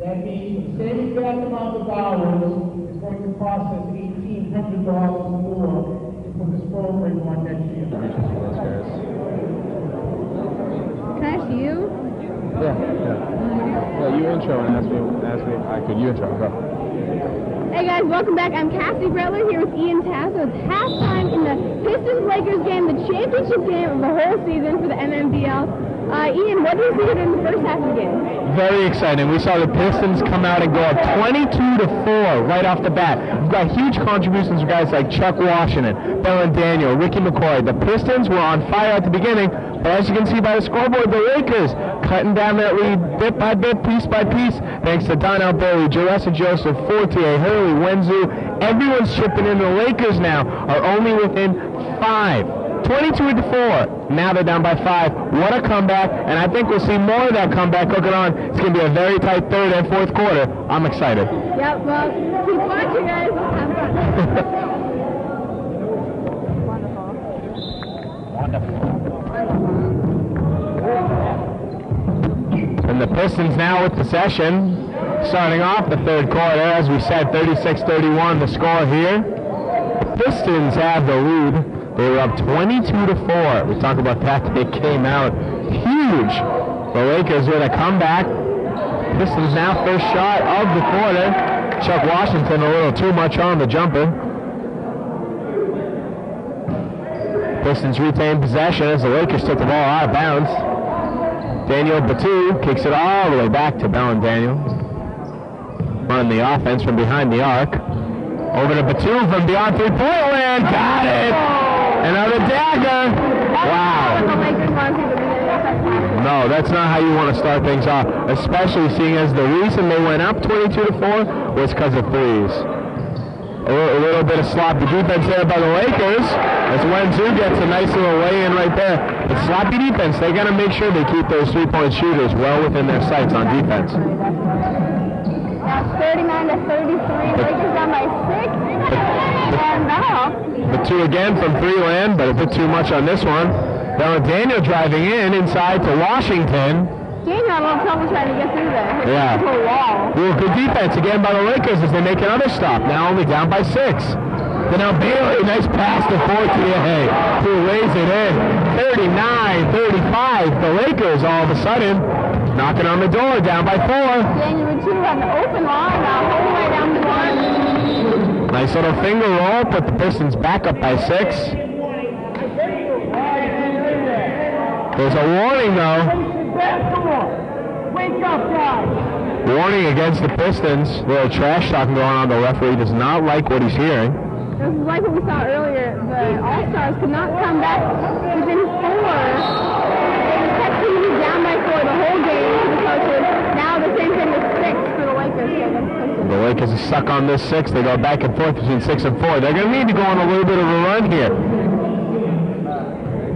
That means the same exact amount of hours is going to cost us $1,800 more to put this program on next year. Can I ask you? Yeah, you intro and ask me. I could. You intro. Go. Hey guys, welcome back. I'm Cassie Bretler here with Ian Tasso. It's halftime in the Pistons-Lakers game, the championship game of the whole season for the MNBL. Ian, what do you see in the first half of the game? very exciting. We saw the Pistons come out and go up 22-4 right off the bat. We've got huge contributions from guys like Chuck Washington, Bell Daniel, Ricky McCoy. The Pistons were on fire at the beginning, but as you can see by the scoreboard, the Lakers cutting down that lead bit by bit, piece by piece, thanks to Donnell Bailey, Jeressa Joseph, Fortier, Hurley, Wenzu. Everyone's chipping in. The Lakers now are only within 5. 22-4. Now they're down by 5. What a comeback, and I think we'll see more of that comeback cooking on. It's going to be a very tight third and fourth quarter. I'm excited. Yep, well, keep watching, guys. Have fun. And the Pistons now with possession, starting off the third quarter. As we said, 36-31 the score here. The Pistons have the lead. They were up 22-4. We talked about that. They came out huge. The Lakers with a comeback. Pistons now first shot of the quarter. Chuck Washington a little too much on the jumper. Pistons retain possession as the Lakers took the ball out of bounds. Daniel Batu kicks it all the way back to Bell and Daniel. Running the offense from behind the arc. Over to Batu from beyond three-point land. Got it! Another dagger! Wow. No, that's not how you want to start things off, especially seeing as the reason they went up 22-4 was because of threes. A little bit of sloppy defense there by the Lakers, as Wenzu gets a nice little lay-in right there. But sloppy defense, they got to make sure they keep those three-point shooters well within their sights on defense. Now 39-33, Lakers down by 6, and that'll Batu again from three land, but a bit too much on this one. Now Daniel driving in inside to Washington. Daniel had a little trouble trying to get through there. Yeah. To a wall. Well, good defense again by the Lakers as they make another stop. Now only down by 6. Then now Bailey, nice pass to Fortier, who lays it in. 39-35. The Lakers all of a sudden knocking on the door, down by 4. Daniel Batu on the open line now, all the way down the line. Nice little finger roll, put the Pistons back up by 6. There's a warning though. Wake up, guys! Warning against the Pistons. A little trash talking going on. The referee does not like what he's hearing. This is like what we saw earlier. The All-Stars could not come back within 4. They kept being down by 4 the whole game for the coaches. Now the same thing with 6 for the Lakers. The Lakers are stuck on this 6. They go back and forth between 6 and 4. They're going to need to go on a little bit of a run here.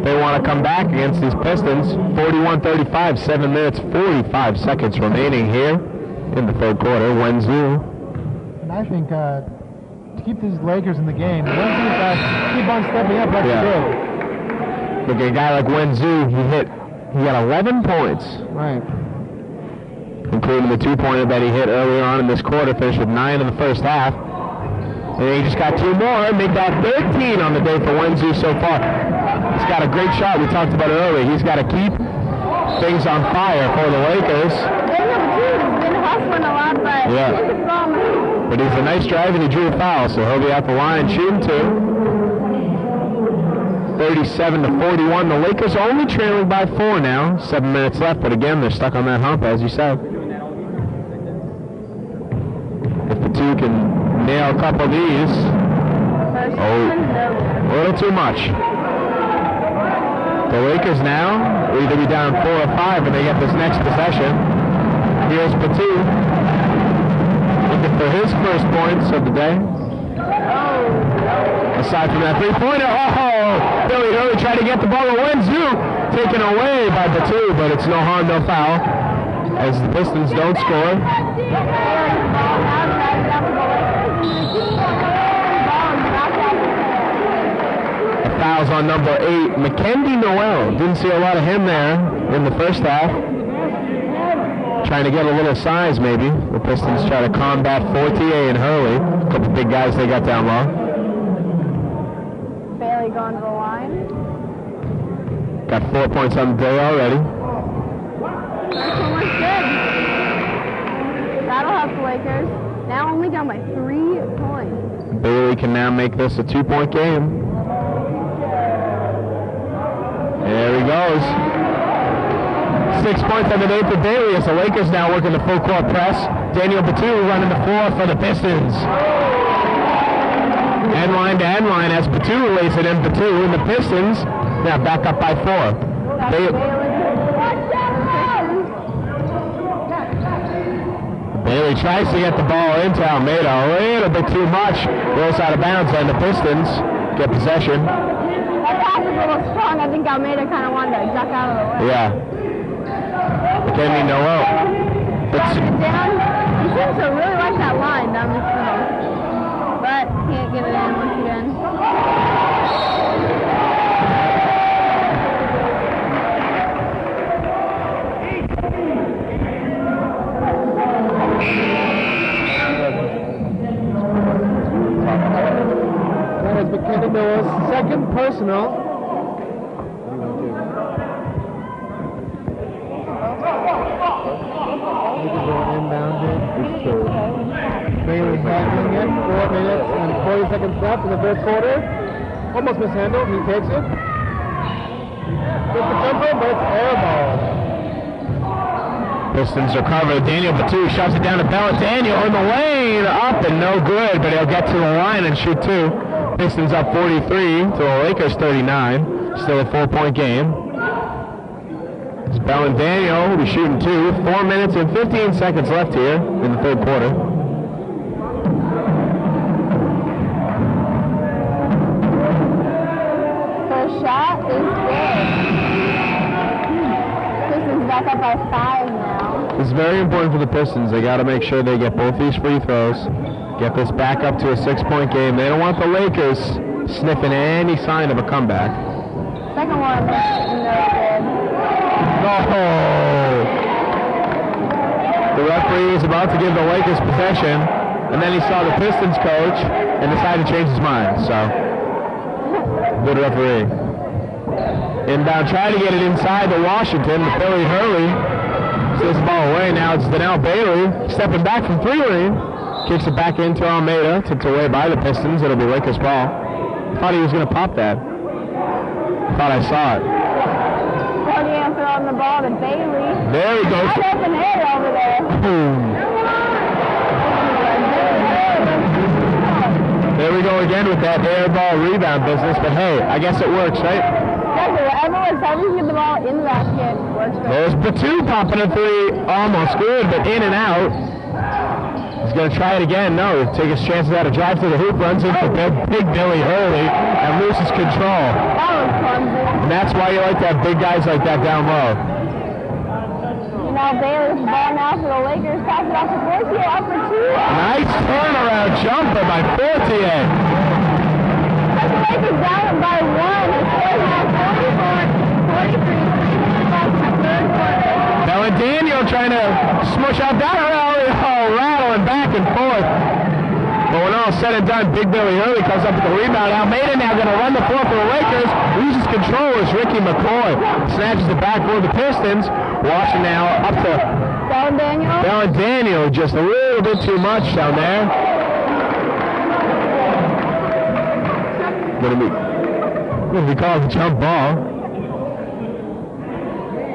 They want to come back against these Pistons. 41-35, 7 minutes, 45 seconds remaining here in the third quarter. Wenzu. And I think to keep these Lakers in the game, Wenzu's got to keep on stepping up like he did. Look at a guy like Wenzu, he got 11 points. Right. Including the 2-pointer that he hit earlier on in this quarter, finished with 9 in the first half. And he just got 2 more, make that 13 on the day for Wenzu so far. He's got a great shot we talked about earlier. He's got to keep things on fire for the Lakers. He's been hustling a lot, but But he's a nice drive and he drew a foul, so he'll be at the line shooting 2. 37-41. The Lakers are only trailing by 4 now. 7 minutes left, but again, they're stuck on that hump, as you said. If the two can nail a couple of these. A little too much. The Lakers now will either be down 4 or 5 when they get this next possession. Here's Batu. Looking for his first points of the day. Aside from that three-pointer, Billy Hurley tried to get the ball to Wenzu. Taken away by Batu, but it's no harm, no foul. As the Pistons don't score. Fouls on number 8, Mackenzie Noel. Didn't see a lot of him there in the first half. Trying to get a little size, maybe. The Pistons try to combat Fortier and Hurley. A couple big guys they got down low. Bailey going to the line. Got 4 points on the day already. First one was good. That'll help the Lakers. Now only down by 3 points. Bailey can now make this a 2-point game. There he goes. 6 points underneath for Bailey as the Lakers now working the full court press. Daniel Batum running the floor for the Pistons. End line to end line as Batum lays it in Batum, and the Pistons now back up by 4. Bailey tries to get the ball into Almeida, a little bit too much, rolls out of bounds, and the Pistons get possession. That pass was a little strong. I think Almeida kind of wanted to duck out of the way. Yeah. Kenny Noel. Driving it down. He seems to really like that line down this middle. But can't get it in once again. That has been Kenny Noah's second personal. Bailey handling it, 4 minutes and 40 seconds left in the third quarter. Almost mishandled, he takes it. Gets the jumper, but it's airball. Pistons are covered. Daniel Batum shoves it down to Bella. Daniel in the lane, up and no good, but he'll get to the line and shoot 2. Pistons up 43 to the Lakers 39. Still a 4-point game. It's Bell and Daniel will be shooting 2. 4 minutes and 15 seconds left here in the third quarter. First shot is good. Pistons back up by 5 now. It's very important for the Pistons. They got to make sure they get both these free throws. Get this back up to a 6-point game. They don't want the Lakers sniffing any sign of a comeback. Second one, no good. No! The referee is about to give the Lakers possession, and then he saw the Pistons coach and decided to change his mind. So, good referee. Inbound, trying to get it inside to Washington, but Billy Hurley steals the ball away. Now it's Daniel Bailey stepping back from 3 lane. Kicks it back into Almeida, tipped away by the Pistons. It'll be Lakers ball. Thought he was going to pop that. Thought I saw it. Cordian throwing the ball to Bailey. There he goes. Wide open air over there. Boom. There we go again with that air ball rebound business, but hey, I guess it works, right? Exactly, whatever works. However you get the ball in the basket works for There's Batum popping a 3, almost good, but in and out. He's going to try it again. No, take his chances out of drive to the hoop, runs into big Billy Hurley, and loses control. That was clumsy. And that's why you like to have big guys like that down low. You know, Bailey's ball now for the Lakers. Pass it off to Fortier, up for 2. Nice turnaround jumper by Fortier. As the Lakers down by 1, the score now 44-43. Now Daniel trying to smush out that rally, rattling back and forth. But when all said and done, Big Billy Hurley comes up with the rebound. Almeida now going to run the floor for the Lakers. Loses control as Ricky McCoy snatches it back for the Pistons. Washington now up to Bell and Daniel. Bell and Daniel, just a little bit too much down there. Going to be called a jump ball.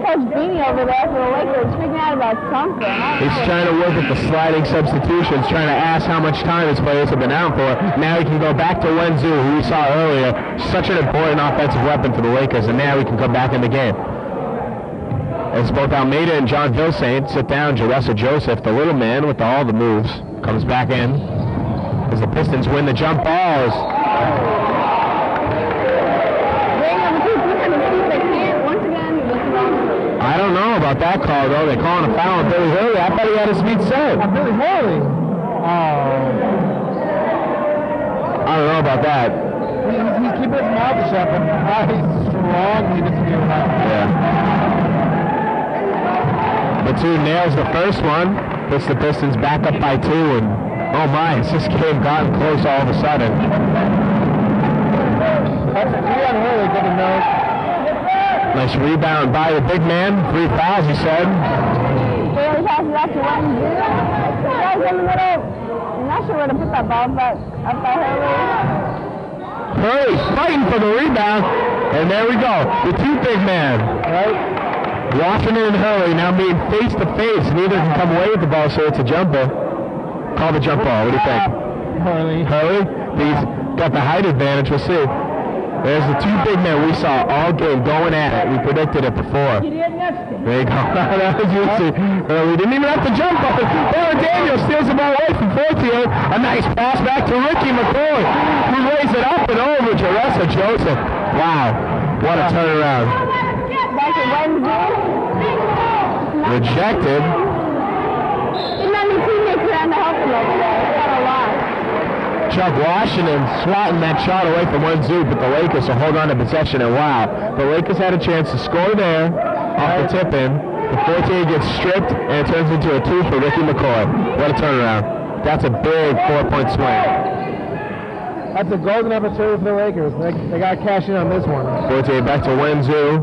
Coach Beanie over there for the Lakers freaking out about something. He's trying to work with the sliding substitutions, trying to ask how much time his players have been out for. Now he can go back to Wenzu, who we saw earlier. Such an important offensive weapon for the Lakers, and now he can come back in the game. As both Almeida and John Vilsaint sit down, Jeressa Joseph, the little man with all the moves, comes back in as the Pistons win the jump balls. I don't know about that call, though. They're calling a foul on Billy Hurley. I thought he had his feet set. Billy Hurley? I don't know about that. He's keeping his mouth shut, but I strongly disagree with that. Yeah. Batum nails the first one. Puts the Pistons back up by 2, and oh my, it's this game gotten close all of a sudden. That's a 3 on Hurley, good to know. Nice rebound by the big man. 3 fouls, he said. Bailey passes it out to Wenzu. Guys in the middle. I'm not sure where to put that ball, but up by Hurley. Hurley fighting for the rebound. And there we go. The 2 big man. Right? Washington and Hurley now meeting face to face. Neither can come away with the ball, so it's a jumper. Call the jump ball. What do you think? Hurley. Hurley? He's got the height advantage. We'll see. There's the two big men we saw all game going at it. We predicted it before. There you go. That was easy. We didn't even have to jump up it. Daniel steals the ball away from Fortier. A nice pass back to Ricky McCoy, who lays it up and over to Russell Joseph. Wow. What a turnaround. Rejected. Didn't have any teammates around to help him over there. It's got a lot. Chuck Washington swatting that shot away from Wenzu, but the Lakers will hold on to possession, and wow, the Lakers had a chance to score there off the tip-in. The Fortier gets stripped, and it turns into a 2 for Ricky McCoy. What a turnaround. That's a big 4-point swing. That's a golden opportunity for the Lakers. They got to cash in on this one. Fortier back to Wenzu.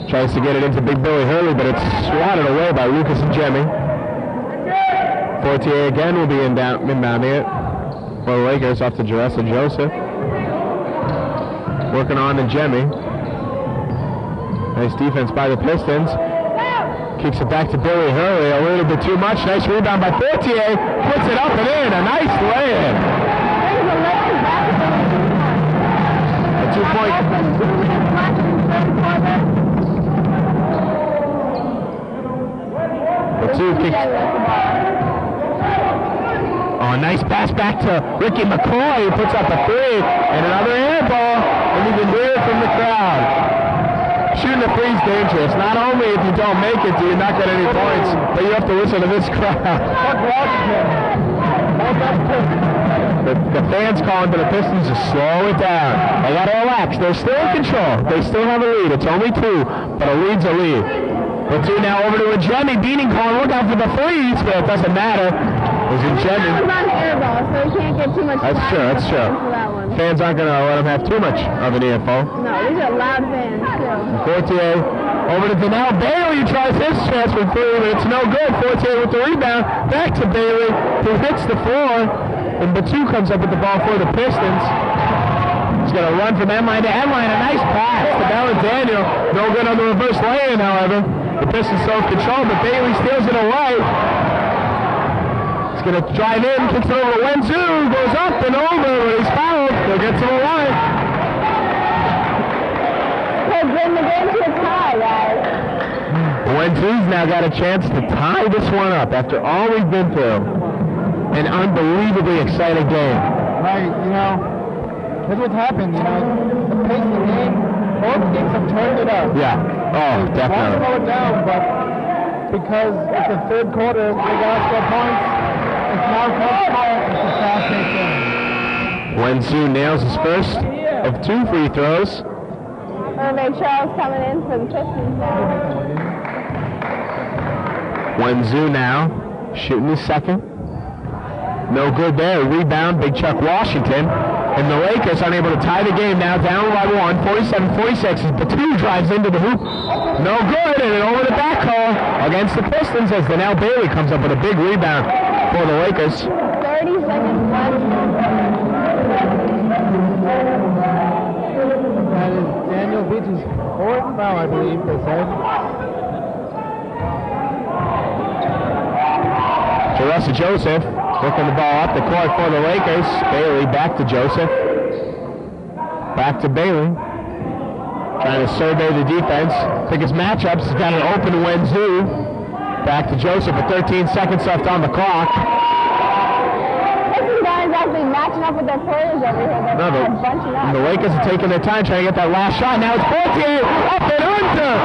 Tries to get it into Big Billy Hurley, but it's swatted away by Lucas and Jemmy. Fortier again will be inbounding it for the Lakers off to Jaressa Joseph. Working on to Jemmy. Nice defense by the Pistons. Kicks it back to Billy Hurley. A little bit too much. Nice rebound by Fortier. Puts it up and in. A nice lay-in. A 2-point. The two kicks. Oh, nice pass back to Ricky McCoy, who puts up a 3 and another air ball, and you can hear it from the crowd. Shooting a 3 is dangerous. Not only if you don't make it do you not get any points, but you have to listen to this crowd. The fans calling to the Pistons to slow it down. They got to relax. They're still in control. They still have a lead. It's only 2, but a lead's a lead. The 2 now over to a Jemmy. Beating calling. Look out for the 3s, but it doesn't matter. It was a Jemmy. That was on air ball, so you can't get too much. That's true. That's true. Fans aren't going to let them have too much of an earful. No, these are loud fans too. Fortier over to Denell Bailey, who tries his chance for 3, but it's no good. Fortier with the rebound. Back to Bailey, who hits the floor, and Batu comes up with the ball for the Pistons. He's going to run from end line to end line. A nice pass to Daniel. No good on the reverse lay-in, however. The Pistons still have control, but Bailey steals it away. He's going to drive in, kicks it over to Wenzu, goes up and over, but he's fouled. He'll get to the line. He'll bring the game to a tie, guys. Wenzu's now got a chance to tie this one up after all we've been through. An unbelievably exciting game. Right, here's what's happened, the pace of the game, both teams have turned it up. Yeah. Oh, definitely. They want to slow it down, but because it's the third quarter, they got to score points. It's now close fire. It's a fast-paced game. Wenzu nails his first of 2 free throws. Mermaid Charles coming in for the Pistons now. Wenzu now shooting his second. No good there. Rebound, Big Chuck Washington. And the Lakers unable to tie the game now, down by 1, 47-46. As Batu drives into the hoop. No good, and over the backhaul against the Pistons as Denell Bailey comes up with a big rebound for the Lakers. 30 seconds left. That is Daniel Beach's 4th foul, I believe, they said. Jaressa Joseph working the ball up the court for the Lakers. Bailey back to Joseph. Back to Bailey. Trying to survey the defense. Pick his matchups. He's got an open Wenzu. Back to Joseph with 13 seconds left on the clock. This guys actually matching up with their players over here. They're bunching up. The Lakers are taking their time trying to get that last shot. Now it's Fortier up and under.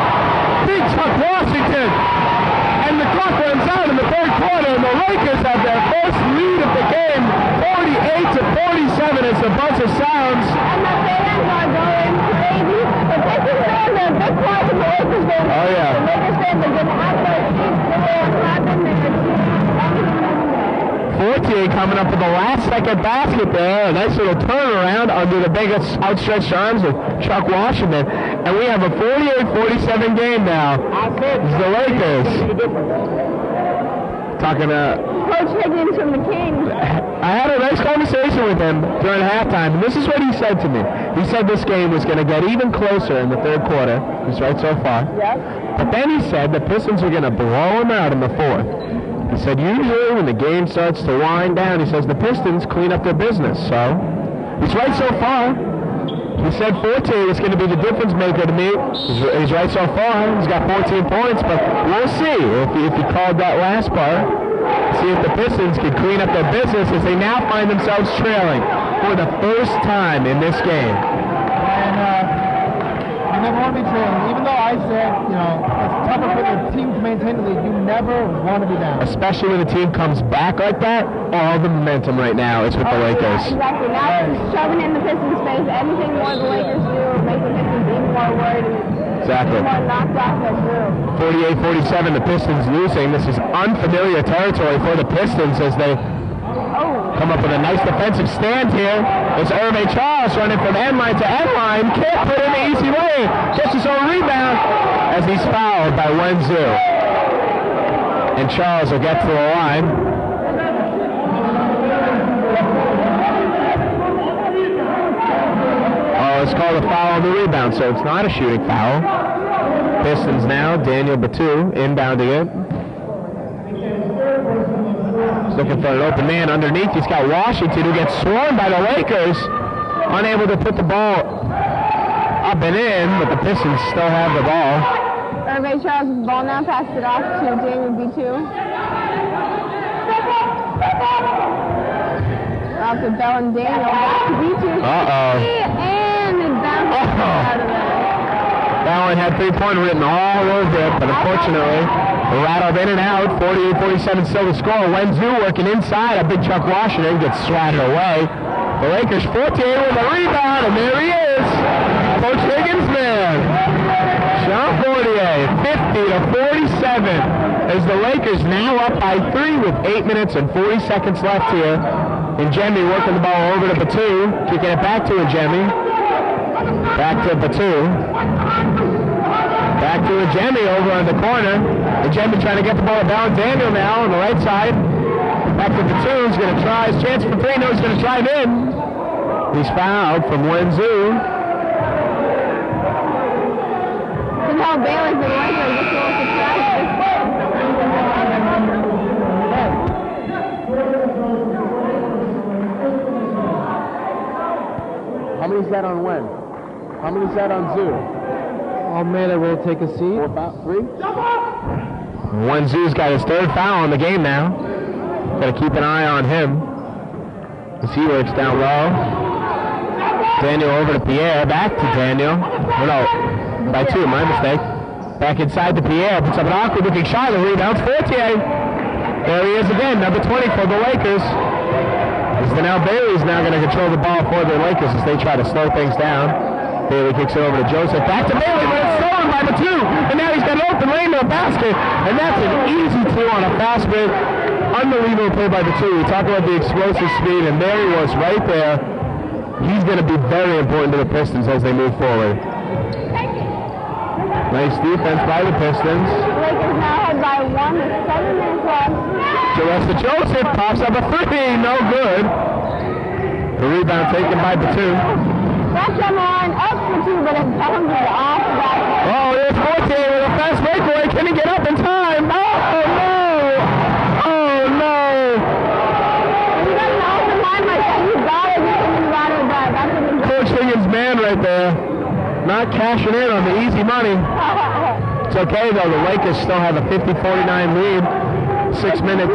Big Chuck Washington. And the clock runs out in the third quarter, and the Lakers have their first lead of the game, 48-47 as the buzzer sounds. And the fans are going crazy. The Pistons fans are a big part of the Lakers fans. Oh, yeah. The Lakers fans are going to have their seats there, clapping there. Fortier coming up with the last second basket there. A nice little turnaround under the biggest outstretched arms of Chuck Washington. And we have a 48-47 game now. This is the Lakers. Talking to Coach Higgins from the Kings. I had a nice conversation with him during halftime, and this is what he said to me. He said this game was going to get even closer in the third quarter. He's right so far. Yes. But then he said the Pistons are going to blow him out in the fourth. He said usually when the game starts to wind down, he says the Pistons clean up their business. So he's right so far. He said 14 is going to be the difference maker to me. He's right so far. He's got 14 points, but we'll see if he called that last part. See if the Pistons can clean up their business as they now find themselves trailing for the first time in this game. And you never want to be trailing. Even though I said, you know, it's tougher for the team to maintain the lead, you never want to be down. Especially when the team comes back like that, all the momentum right now is with the Lakers. Exactly. Now it's shoving in the Pistons' face. Anything more the Lakers do makes the Pistons even more worried. Exactly. Even more knocked off their groove. 48-47, the Pistons losing. This is unfamiliar territory for the Pistons as they come up with a nice defensive stand here. There's Hervé Charles running from end line to end line. Can't put in the easy way. Gets his own rebound as he's fouled by Wenzu. And Charles will get to the line. Oh, it's called a foul on the rebound, so it's not a shooting foul. Pistons now, Daniel Batou inbounding it. He's looking for an open man underneath. He's got Washington who gets swarmed by the Lakers. Unable to put the ball up and in, but the Pistons still have the ball. Hervé Charles with the ball now, passed it off to Daniel B2. Off to Bell and Daniel, back to B2. And it bounced out of there. That one had three-pointer written all over it, but unfortunately, rattled in and out. 48-47 still the score. Wenzu working inside. A big Chuck Washington gets swatted away. The Lakers 14 with a rebound, and there he is. Coach Higgins man. Jean Fortier, 50-47. As the Lakers now up by 3 with 8 minutes and 40 seconds left here. Njemi working the ball over to Batou. Kicking it back to Njemi. Back to Batou. Back to Njemi over on the corner. Njemi trying to get the ball to Bell Daniel now on the right side. Back to Batou. He's going to try his chance for three. No, he's going to drive in. He's fouled from Wenzu. Somehow Bailey's been right there. Just a little surprised. How many is that on Wen? How many is that on Zoo? Almeida will take a seat. 4 fouls, 3? Wenzu's got his third foul on the game now. Got to keep an eye on him as he works down low. Daniel over to Pierre, back to Daniel. Oh, no, by 2, my mistake. Back inside to Pierre, puts up an awkward looking shot, the rebounds Fortier. There he is again, number 20 for the Lakers. Now Bailey's now going to control the ball for the Lakers as they try to slow things down. Bailey kicks it over to Joseph. Back to Bailey, but it's stolen by Batou. And now he's got an open lane to a basket. And that's an easy 2 on a fast break. Unbelievable play by Batou. We talk about the explosive speed, and there he was right there. He's going to be very important to the Pistons as they move forward. Nice defense by the Pistons. Lakers now head by 1 with 7 minutes left. Joseph pops up a 3, no good. The rebound taken by Batou. That's on the line, up for 2, but it bounces off that. Oh, there's Fortier with a fast breakaway. Can he get up in time? Oh, no! Oh, no! You got an open line like that, you gotta get him in the run of that. That's what he's Coach Higgins' man right there. Not cashing in on the easy money. It's okay, though. The Lakers still have a 50-49 lead. 6 minutes.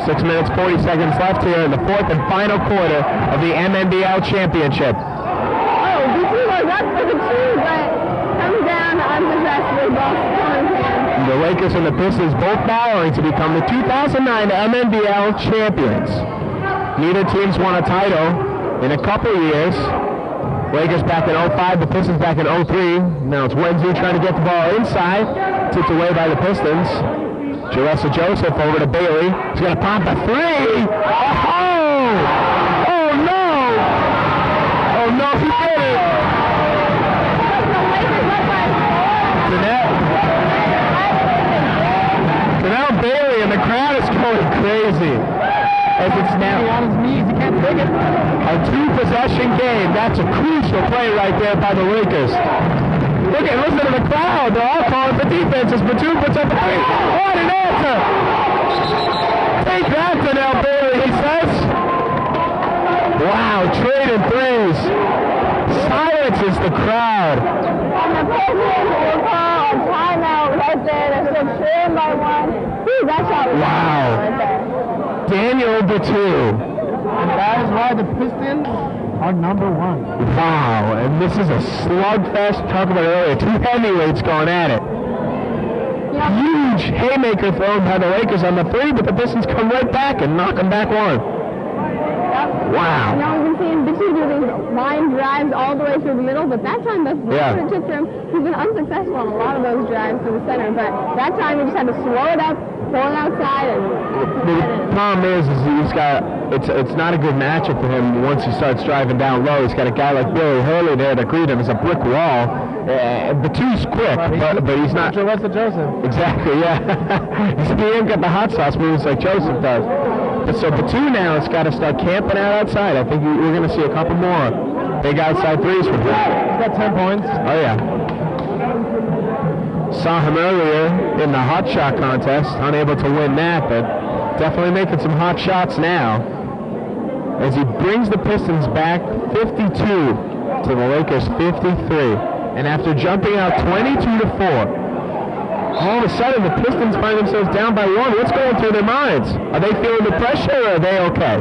6 minutes, 40 seconds left here in the fourth and final quarter of the MNBL championship. Oh, BT goes up for the 2, but comes down unsuccessfully. Both hands. The Lakers and the Pistons both battling to become the 2009 MNBL champions. Neither team's won a title in a couple years. Lakers back in 05, the Pistons back in 03. Now it's Wenzu trying to get the ball inside. Tipped away by the Pistons. Joseph over to Bailey. He's going to pop a 3. Oh! Oh, no! Oh, no, he did it! Canal Bailey, and the crowd is going crazy. as it's now on his knees. He can't take it. a two-possession game. That's a crucial play right there by the Lakers. Listen to the crowd. They're all calling for defense as Batum puts up a three. What an answer! Take that, Donnell Bailey, he says. Wow, trading threes. Silences the crowd. And the Pistons will call a timeout right there. They're still trailing by one. Ooh, that shot was Wow. right there. Daniel Batum. And that is why the Pistons are number one. Wow, and this is a slugfest. Talked about it earlier. Two heavyweights going at it. Huge haymaker thrown by the Lakers on the three, but the Pistons come right back and knock them back one. Wow. Now we've been seeing Batum do these line drives all the way through the middle, but that time that's what it took for him. He's been unsuccessful on a lot of those drives through the center, but that time he just had to slow it up, pull it outside, and the problem is he's got it's not a good matchup for him once he starts driving down low. He's got a guy like Billy Hurley there to greet him as a brick wall. Batum's quick, but he's not. What's the Joseph? Exactly, yeah. He ain't got the hot sauce moves like Joseph does. But so Batum now has got to start camping out outside. I think we're going to see a couple more big outside threes from him. He's got 10 points. Oh, yeah. Saw him earlier in the hot shot contest, unable to win that, but definitely making some hot shots now. As he brings the Pistons back 52 to the Lakers 53. And after jumping out 22-4, all of a sudden the Pistons find themselves down by one. What's going through their minds? Are they feeling the pressure or are they okay?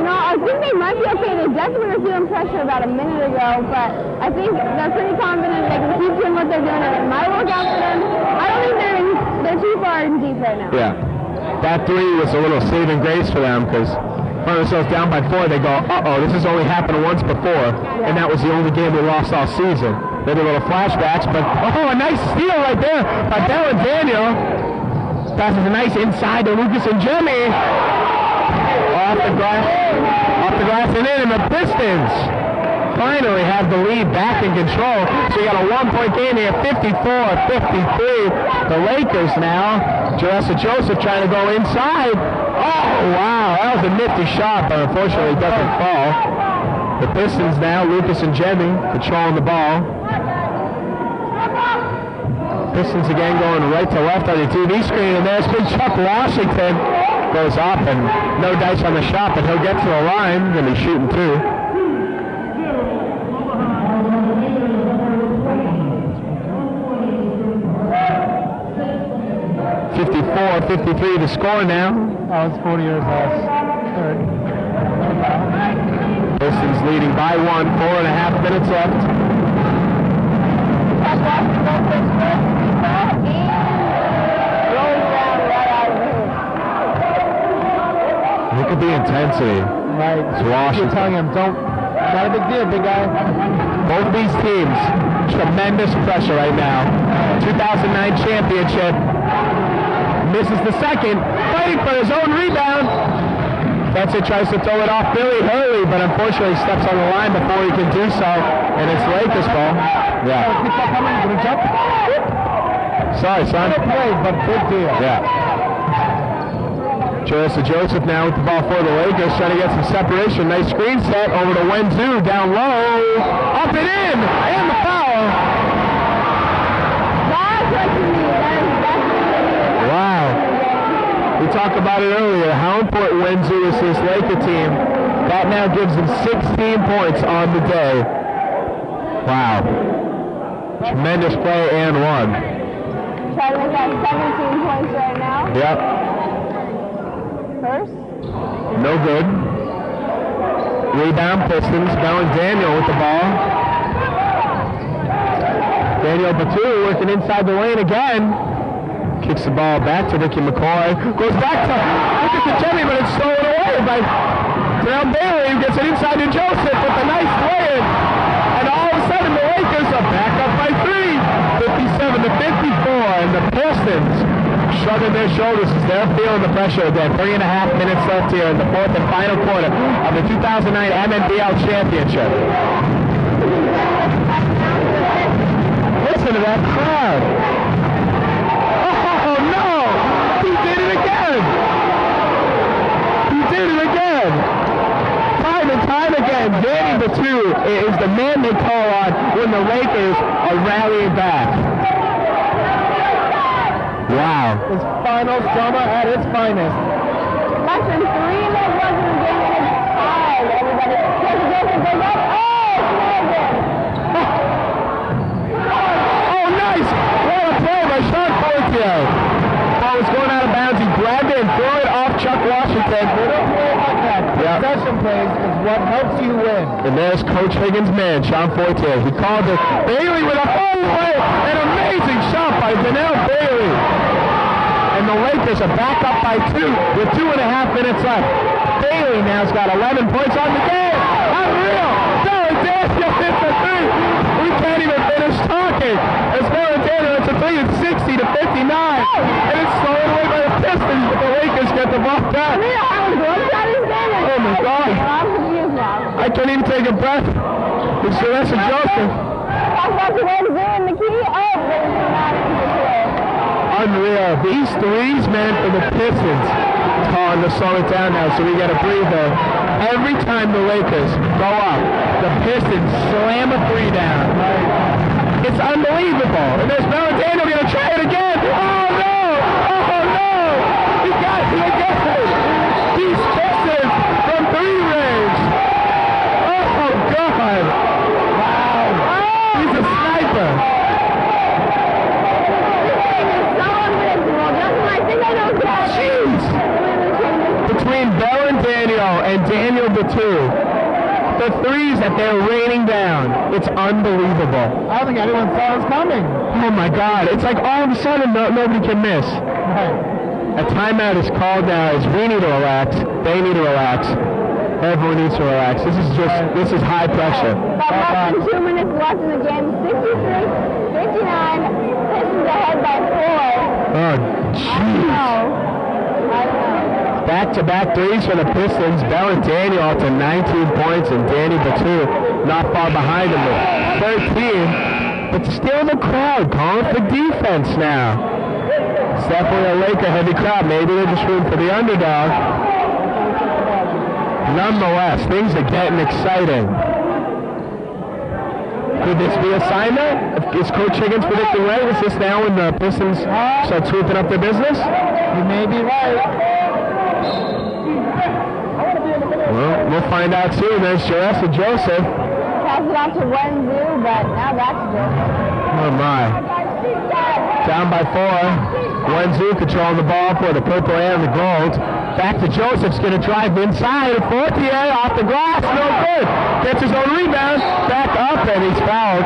you know, I think they might be okay. They definitely were feeling pressure about a minute ago, but I think they're pretty confident they can keep doing what they're doing and it might work out for them. I don't think they're too far in deep right now. Yeah. That three was a little saving grace for them because find themselves down by 4, they go, uh-oh, this has only happened once before, and that was the only game we lost all season. Maybe a little flashbacks, but a nice steal right there by Bell and Daniel. Passes a nice inside to Lucas and Jimmy. Off the glass and in, and the Pistons finally have the lead back in control. So you got a 1-point game here, 54-53. The Lakers now, Joseph trying to go inside. Oh, wow, that was a nifty shot, but unfortunately it doesn't fall. The Pistons now, Lucas and Jimmy, controlling the ball. Pistons again going right to left on the TV screen, and there's big Chuck Washington. Goes up, and no dice on the shot, but he'll get to the line. Going to be shooting 2. 54-53 the score now. Oh, it's 40 years last third. Pistons leading by 1, 4.5 minutes left. Look at the intensity. Right. It's Washington. You're telling him, not a big deal, big guy. Both these teams, tremendous pressure right now. 2009 championship. Misses the second, fighting for his own rebound. Fetzer tries to throw it off Billy Hurley, but unfortunately steps on the line before he can do so, and it's Lakers ball. Yeah. Sorry, son. Play, but big deal. Yeah. Joseph now with the ball for the Lakers, trying to get some separation. Nice screen set over to Wenzu, down low, up and in, and the foul. That's what you need. Wow. We talked about it earlier, how important Wenzu is to this Laker team. That now gives them 16 points on the day. Wow. Tremendous play and one. Try to make that 17 points right now. Yep. First. No good. Rebound Pistons. Bell and Daniel with the ball. Daniel Batum working inside the lane again. Kicks the ball back to Ricky McCoy. Goes back to Lucas and Jimmy, but it's stolen away by Brown Bailey, who gets it inside to Joseph with a nice lay-in. And all of a sudden the Lakers are back up by 3. 57-54. And the Pistons shrugging their shoulders as they're feeling the pressure again. 3.5 minutes left here in the 4th and final quarter of the 2009 MNBL championship. Listen to that crowd. Oh no! He did it again! He did it 2 is the man they call on when the Lakers are rallying back. Wow. It's finals drama at its finest. Less than 3 minutes left in the game, and it's tied. Everybody, Tasso goes up. Oh, it's Oh, nice! What a play by Sean Fortier. Ball was going out of bounds. He grabbed it and threw it off Chuck Washington. Little play like that. Possession plays is what helps you win. And there's Coach Higgins' man, Sean Fortier. He called it. Bailey with a full play. An amazing shot by Donnell Bailey. And the Lakers are back up by 2 with 2.5 minutes left. Bailey now's got 11 points on the game. Unreal. Daniel hit the 3. We can't even finish talking. As Daniel hits a 3, it's 60 to 59. And it's thrown away by the Pistons, but the Lakers get the ball back. Oh my God. I can't even take a breath. It's the rest of Joseph. Unreal. These threes, man, for the Pistons. To slow it down now, so we got a breather. Every time the Lakers go up, the Pistons slam a 3 down. It's unbelievable. And there's Valentino going to try it again. Oh no! Oh no! He got it again. These Pistons from 3 range. Oh God! Wow! He's a sniper. Jeez! Between Bell and Daniel the 2, the threes that they're raining down, it's unbelievable. I don't think anyone saw us coming. Oh my God, it's like all of a sudden nobody can miss. Right. A timeout is called now as we need to relax, they need to relax, everyone needs to relax. This is high pressure. About less than 2 minutes left in the game, 63-59, Pistons ahead by 4. Oh, jeez. Back-to-back threes for the Pistons. Bell and Daniel up to 19 points, and Danny Batu not far behind him with 13. But still the crowd calling for defense now. It's definitely a Laker-heavy crowd. Maybe they're just rooting for the underdog. Nonetheless, things are getting exciting. Could this be a sign that? Is Coach Higgins predicting right? Is this now when the Pistons start swooping up their business? You may be right. Well, we'll find out soon. There's Jeressa Joseph. Pass it off to Wenzu, but now back to Joseph. Oh my. Down by 4. Wenzu controlling the ball for the purple and the gold. Back to Joseph's going to drive inside. Fortier off the glass. No good. Gets his own rebound. Back up, and he's fouled.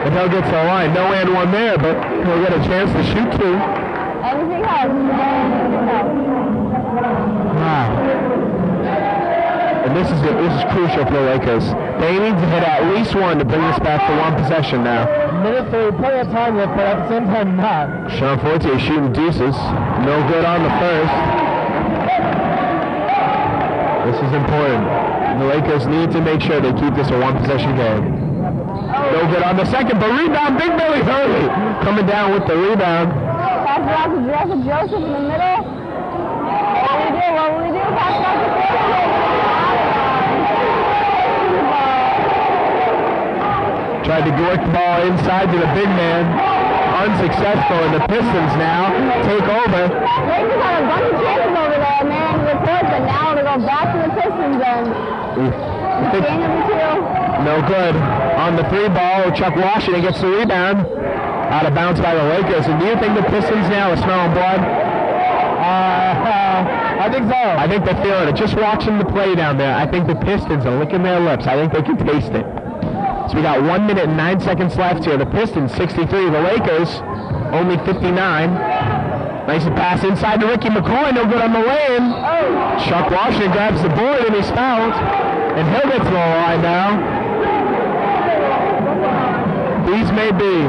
And he'll get to the line. No and one there, but he'll get a chance to shoot 2. Anything else? Wow. And this is crucial for the Lakers. They need to hit at least 1 to bring this back to 1 possession now. Minute 3, plenty of time left, but at the same time not. Sean Fortier shooting deuces. No good on the first. This is important. The Lakers need to make sure they keep this a 1 possession game. No good on the second, but rebound, Big Billy Hurley coming down with the rebound. Pass it off to Jeressa Joseph in the middle. What will we do? Pass it off to Fortier. Tried to work the ball inside to the big man. Unsuccessful, and the Pistons now take over. Lakers had a bunch of chances over there, man. Report that now to go back to the Pistons and game number 2. No good. On the 3 ball, Chuck Washington gets the rebound. Out of bounds by the Lakers. And do you think the Pistons now are smelling blood? I think so. I think they're feeling it. Just watching the play down there, I think the Pistons are licking their lips. I think they can taste it. So we got 1 minute and 9 seconds left here. The Pistons 63, the Lakers only 59. Nice pass inside to Ricky McCoy, no good on the lane. Chuck Washington grabs the board and he's fouled. And he'll get to the line now. These may be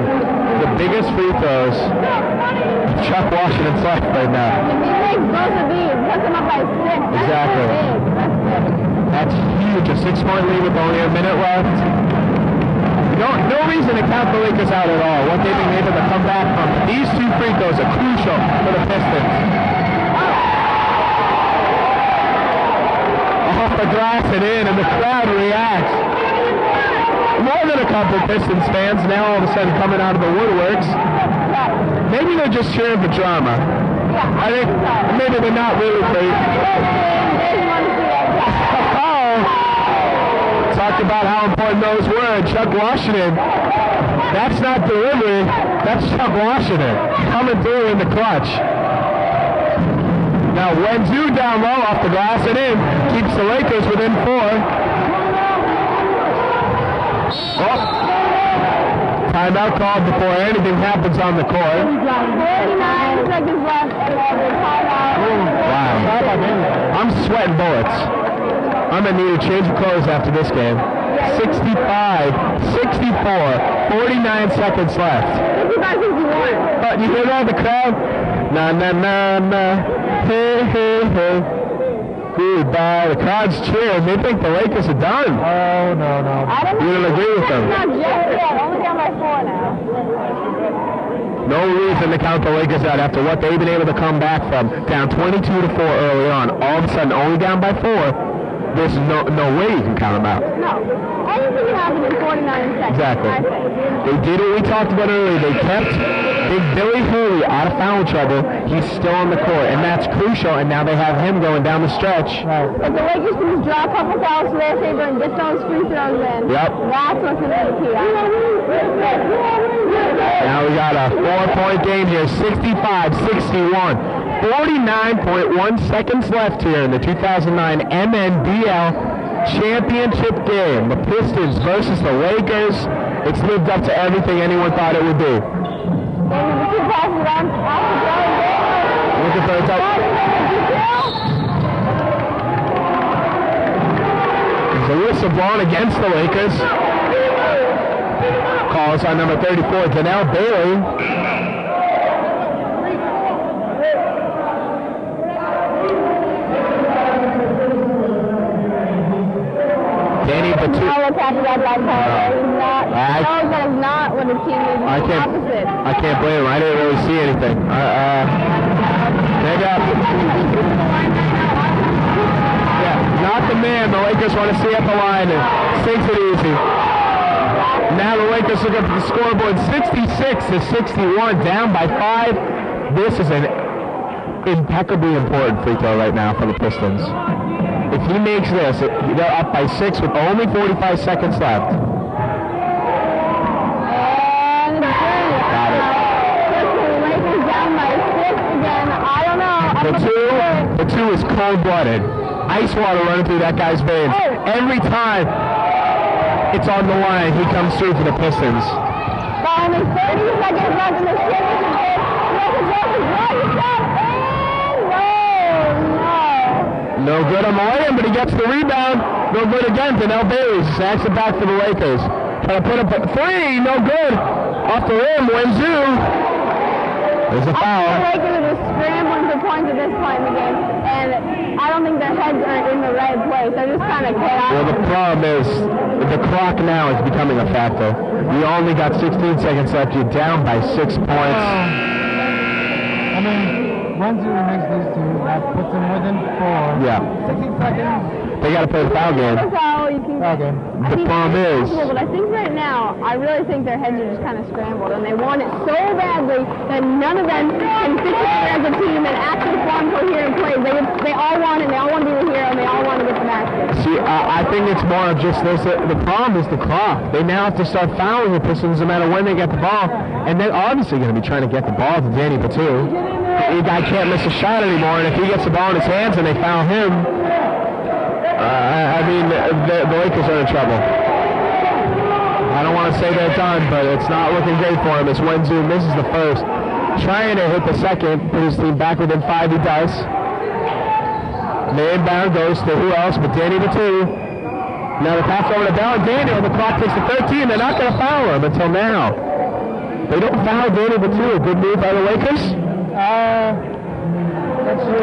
the biggest free throws Chuck Washington's life right now. If he makes both of these, puts him up by 6. Exactly. That's huge. A 6-point lead with only a minute left. No reason to count the Lakers out at all. What they've been able to come back from. These 2 free throws are crucial for the Pistons. Off the glass and in, and the crowd reacts. more than a couple Pistons fans now all of a sudden coming out of the woodworks. Maybe they're just cheering for drama. I think maybe they're not really crazy. Talked about how important those were. Chuck Washington. That's not delivery. That's Chuck Washington coming through in the clutch. Now Wenzu down low off the glass and in. Keeps the Lakers within 4. Oh. Timeout called before anything happens on the court. 49 seconds left. Wow. I'm sweating bullets. I'm going to need a change of clothes after this game. 65, 64, 49 seconds left. 55-61. But you hear all the crowd? Na na na na. Hey, hey, hey. Goodbye. The crowd's cheering. They think the Lakers are done. Oh, no. I don't know. You don't agree with them? Not just yet. Only down by 4 now. No reason to count the Lakers out after what they've been able to come back from. Down 22-4 early on. All of a sudden, only down by 4. There's no way you can count them out. No. Anything can happen in 49 seconds. Exactly. They did what we talked about earlier. They kept Big Billy Hurley out of foul trouble. He's still on the court, and that's crucial. And now they have him going down the stretch. Right. If the Lakers can just draw a couple fouls to their favor and get those free throws in, Yep. that's what's going to be the key. Now we got a 4-point game here, 65-61. 49.1 seconds left here in the 2009 MNBL championship game. The Pistons versus the Lakers. It's lived up to everything anyone thought it would be. Looking for a top. There's a whistle blown against the Lakers. Calls on number 34, Donnell Bailey. Danny Batu. That is not what the team needs. Opposite. I can't blame him. I didn't really see anything. Maybe not the man. The Lakers want to stay at the line and sinks it easy. Now the Lakers look up at the scoreboard, 66-61, down by 5. This is an impeccably important free throw right now for the Pistons. If he makes this, they're up by 6 with only 45 seconds left. And got it. The Lakers down by 6 again. I don't know. The two is cold-blooded. Ice water running through that guy's veins. Every time it's on the line, he comes through for the Pistons. Only 30 seconds left in the championship game. No good on the way-in, but he gets the rebound. No good again. Donnell Bailey sacks it back for the Lakers. Trying to put up a 3. No good. Off the rim, Wenzu. There's a foul. The Lakers are just scrambling for points at this point in the game, and I don't think their heads are in the right place. They're just kind of chaotic. Well, the problem is the clock now is becoming a factor. We only got 16 seconds left. You're down by 6 points. I mean, Wenzu makes these two, that puts them within 4. Yeah. 16 seconds. They got to play the foul game. The problem is, but I think right now, I really think their heads are just kind of scrambled, and they want it so badly that none of them can fit together as a team and actually form coherent plays. They all want it, and they all want to be the hero, and they all want to get the basket. See, I think it's more of just this. The problem is the clock. They now have to start fouling the Pistons no matter when they get the ball, and they're obviously going to be trying to get the ball to Danny Batu. The guy can't miss a shot anymore, and if he gets the ball in his hands and they foul him, I mean, the Lakers are in trouble. I don't want to say they're done, but it's not looking great for him as Wenzu misses the first. Trying to hit the second, put his team back within 5, he does. The inbound goes to who else but Danny Batu. Now the pass over to Daniel. The clock takes to 13. They're not going to foul him until now. They don't foul Danny Batu. A good move by the Lakers? That's 6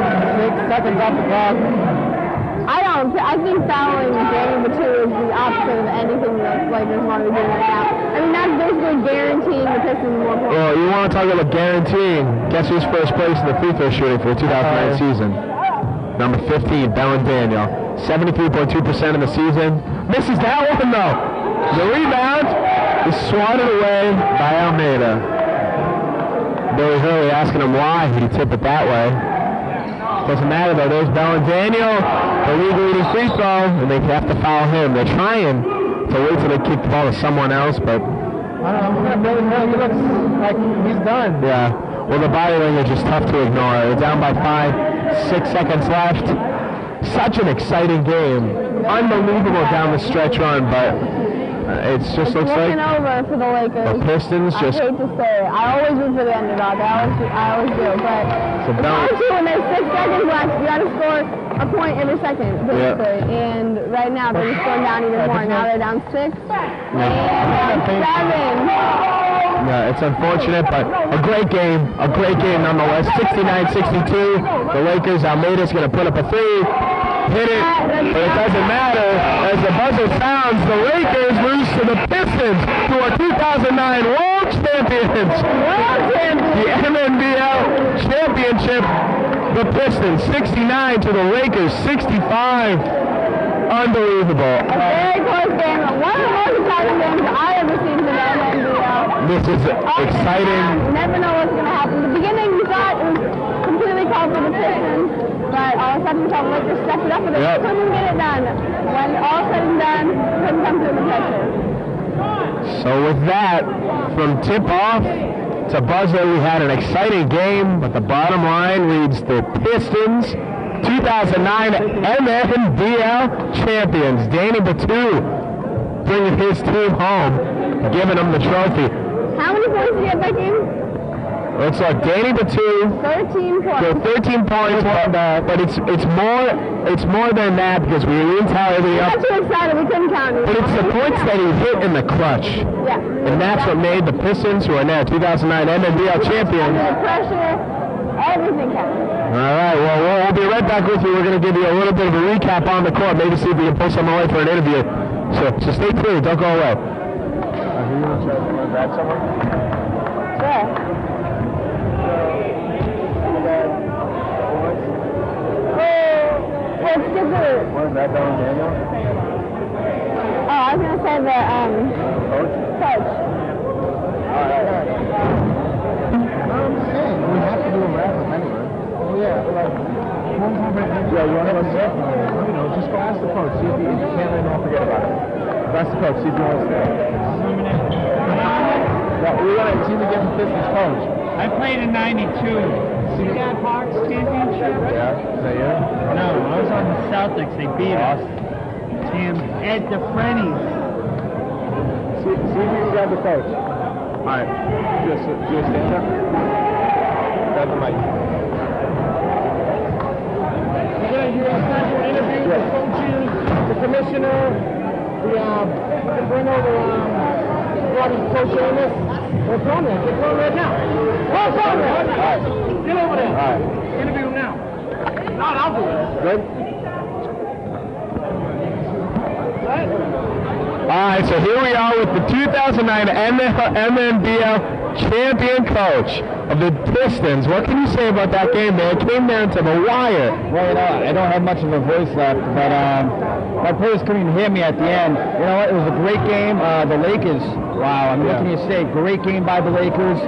seconds off the clock. I think fouling Danny Batu is the opposite of anything the Lakers want to be doing right now. I mean, that's basically guaranteeing the Pistons more points. Well, you want to talk about guaranteeing. Guess who's first place in the free throw shooting for the 2009 season? Number 15, Bellin Daniel. 73.2% in the season. Misses that one, though. The rebound is swatted away by Almeida. Billy Hurley asking him why he tipped it that way. Doesn't matter though. There's Bell and Daniel, the league leading free throw, and they have to foul him. They're trying to wait till they kick the ball to someone else, but I don't know. Billy Hurley, he looks like he's done. yeah. Well, the body language is tough to ignore. They're down by 5, 6 seconds left. Such an exciting game. Unbelievable down the stretch run, but it just looks like looking over for the Lakers. the Pistons just. I hate to say it. I always root for the underdog. I always do. But it's hard to when there's 6 seconds left. You got to score a point every second, basically. Yeah. And right now they're just going down even more. Now they're down 6 and down 7. Yeah, it's unfortunate, but a great game nonetheless. 69-62. The Lakers, Almeida's going to put up a 3. Hit it, but it doesn't matter. As the buzzer sounds, the Lakers lose to the Pistons, who are 2009 World Champions. The MNBL Championship, the Pistons 69 to the Lakers 65. Unbelievable. A very close game. One of the most exciting games I ever seen for the MNBL. This is exciting. You never know what's going to happen. In the beginning, we thought it was completely called for the Pistons. But all of a sudden, we saw the Lakers step it up, and they couldn't get it done. When all said and done, couldn't come through the pressure. So with that, from tip-off to buzzer, we had an exciting game, but the bottom line reads the Pistons, 2009 MNBL champions. Danny Batu bringing his team home, giving them the trophy. How many points did you get that game? Looks like Danny Batu. 13 points. 13 points, but it's more than that because we didn't tell everybody else. We got too excited, we couldn't count it. But it's the points that he hit in the clutch. Yeah. And that's what made the Pistons, who are now 2009 MNBL champions. Under pressure, everything counts. All right, well, we'll be right back with you. We're going to give you a little bit of a recap on the court, maybe see if we can pull someone away for an interview. So stay tuned, don't go away. You want to grab someone? Sure. What is that, Bell and Daniel? Oh, I was going to say the coach. I'm saying we have to do a wrap up anyway. Yeah, like you want to stay? You know, just go ask the coach. See if you can't let him forget about it. Ask the coach. See if he wants to stay. No, we want to see if we get the Pistons coach. I played in '92. See that Hawks championship? Yeah, is that you? No, I was on the Celtics. They beat us. Team Ed DeFrennies. See if you can grab the coach. All right. Just stand up. Grab the mic. You're going to start your interview with the coaches, the commissioner, bring over Coach Amos. What's on there? Get on right now. What's on there? Get over there. All right. Interview him now. No, I'll do it. Good. All right, so here we are with the 2009 MNBL champion coach of the Pistons. What can you say about that game, man? It came down to the wire. Well, you know, I don't have much of a voice left, but my players couldn't even hear me at the end. You know what? It was a great game. The Lakers, wow, what can you say? Great game by the Lakers.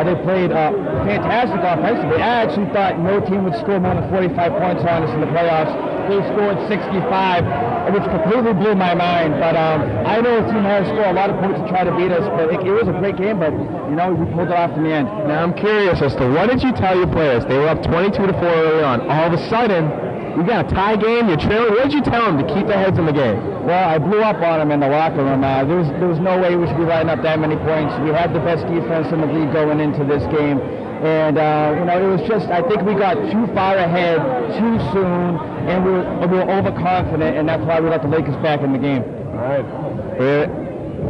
They played fantastic offensively. I actually thought no team would score more than 45 points on us in the playoffs. They scored 65, which completely blew my mind. But I know the team had to score a lot of points to try to beat us, but it was a great game, but, you know, we pulled it off in the end. Now, I'm curious as to what did you tell your players? They were up 22-4 early on. All of a sudden, you got a tie game, you're trailing. What did you tell them to keep their heads in the game? Well, I blew up on them in the locker room. There was no way we should be lighting up that many points. We had the best defense in the league going into this game. And, you know, it was just, I think we got too far ahead too soon, and we were overconfident, and that's why we let the Lakers back in the game. All right.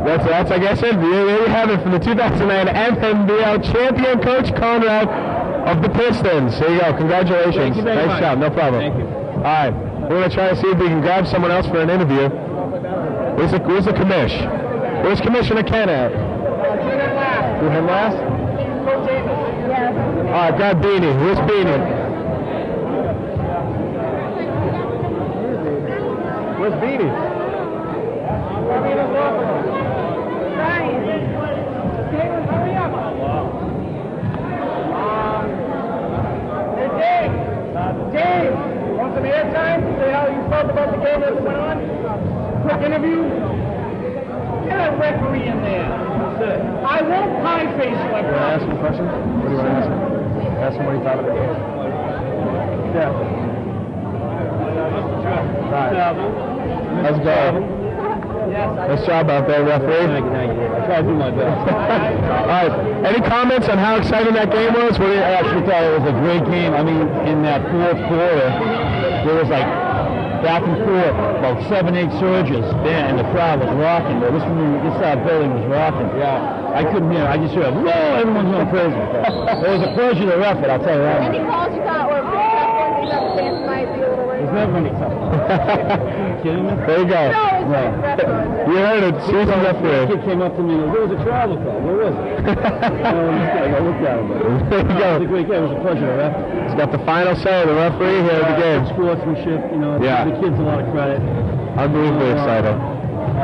That's I guess it. There you have it from the 2009 MNBL champion, Coach Conrad of the Pistons. There you go. Congratulations. Thank you very much. Job. No problem. Thank you. All right. We're going to try to see if we can grab someone else for an interview. Where's the commish? Where's Commissioner Ken at? You him last? Coach Amos. Yes. All right, grab Beanie. Where's Beanie? Where's Beanie? hurry up. Hey, Dave. Dave, want some airtime to say how you felt about the game that went on? Quick interview. Get a referee in there. I won't pie face you. Want to ask him a question? What do you want to ask him? Ask him what he thought of the game. Yeah. Right. Let's go. Nice job out there, referee. Thank you. I try to do my best. All right. Any comments on how exciting that game was? What do you actually thought? It was a great game. I mean, in that fourth quarter, there was like back and forth, about 7-8 surges there, and the crowd was rocking. This building was rocking. Yeah. I couldn't hear. I just heard, whoa, everyone's going crazy. It was a pleasure to ref it, I'll tell you that. Any calls you thought were pretty tough ones, you thought the fans might be a little worried? There's never any tough ones. You kidding me? There you go. No, it's like referees. You heard it. Susan referee. A kid came up to me and goes, there was a travel call. Where was it? I looked at him. There you go. It was a great game. It was a pleasure to ref it. He's got the final say, the referee here at the game. Sportsmanship, Yeah. the kids a lot of credit. Unbelievably excited.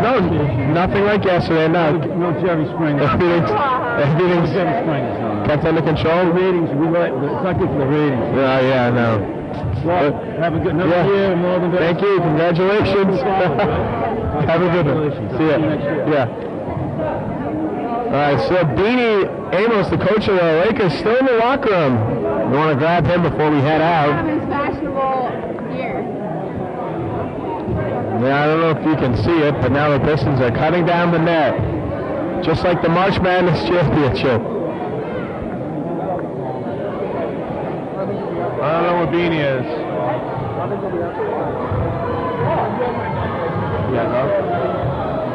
No, nothing like yesterday, no. No Jerry Springer. Everything's Jerry Springer's not. kept under control. The ratings, it's not good for the ratings. Yeah, I know. Well, have a good year and more than that. Thank you, congratulations. Have a good one. See ya. next year. Yeah. All right, so Beanie Amos, the coach of the Lakers, still in the locker room. We want to grab him before we head out. His fashionable gear. Yeah, I don't know if you can see it, but now the Pistons are cutting down the net, just like the March Madness Championship. I don't know what Beanie is. Yeah, no?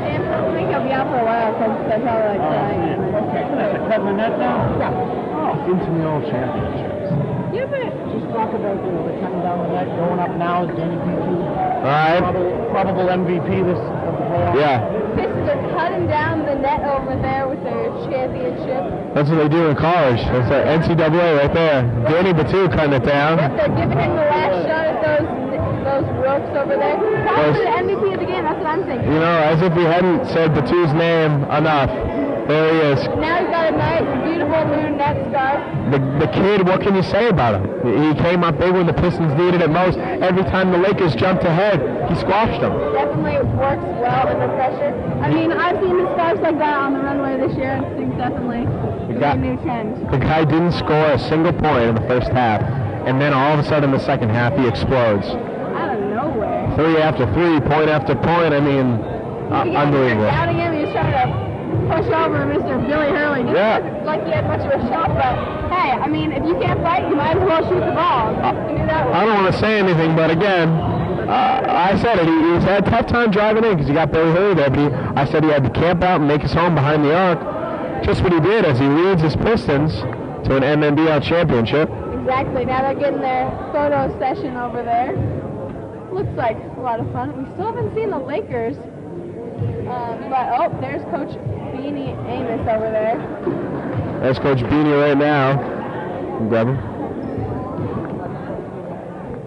I think he'll be out for a while because they're probably like crying. Cutting the net down? Oh, intramural championships. Yeah, but Just talk about the cutting down the net, going up now, Danny P2. All right. Probable MVP of the playoffs. Yeah, Pistons are cutting down the net over there with their championship. that's what they do in college. That's the NCAA right there. Danny Batu cutting it down. Yep, they're giving him the last shot at those ropes over there. Probably the MVP of the game, that's what I'm thinking. You know, as if we hadn't said Batu's name enough. There he is. Now he's got a nice, beautiful new net scarf. The kid, what can you say about him? He came up big when the Pistons needed it most. Every time the Lakers jumped ahead, he squashed them. Definitely works well under pressure. I mean, I've seen the scarves like that on the runway this year, and it's definitely a new trend. The guy didn't score a single point in the first half, and then all of a sudden in the second half, he explodes. Out of nowhere. 3 after 3, point after point. I mean, unbelievable. Doubting him, he was trying to push over Mr. Billy Hurley. Didn't look like he had much of a shot, but hey, I mean, if you can't fight, you might as well shoot the ball. You can do that. I don't want to say anything, but again, I said it. He's had a tough time driving in because he got Billy Hurley there, but I said he had to camp out and make his home behind the arc. Just what he did as he leads his Pistons to an MNBL championship. Exactly. Now they're getting their photo session over there. Looks like a lot of fun. We still haven't seen the Lakers. But there's Coach Beanie Amos over there. There's Coach Beanie right now. Grab him.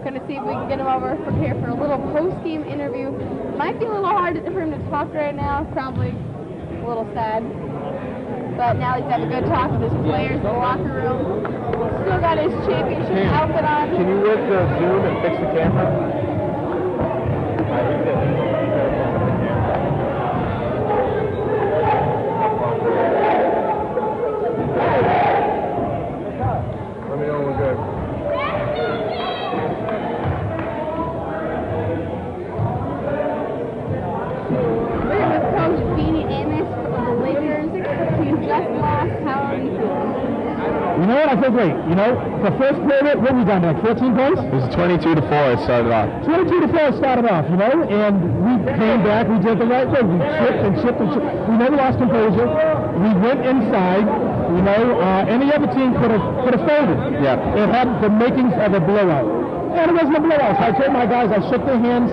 Gonna see if we can get him over from here for a little post-game interview. Might be a little hard for him to talk right now. Probably a little sad. But now he's have a good talk with his players in the locker room. Still got his championship outfit on. Can you work the Zoom and fix the camera? Let me know when we're good. We're here with Coach Beanie Amos of the Lakers. You just lost. How are you feeling? You know what? I feel great. You know, the first period, what we done, like 14 points? It was 22-4 it started off. 22-4 started off, you know, and we came back, we did the right thing. We chipped and chipped and chipped. We never lost composure. We went inside, you know, any other team could have folded. Yeah. It had the makings of a blowout. And it wasn't a blowout. So I told my guys, I shook their hands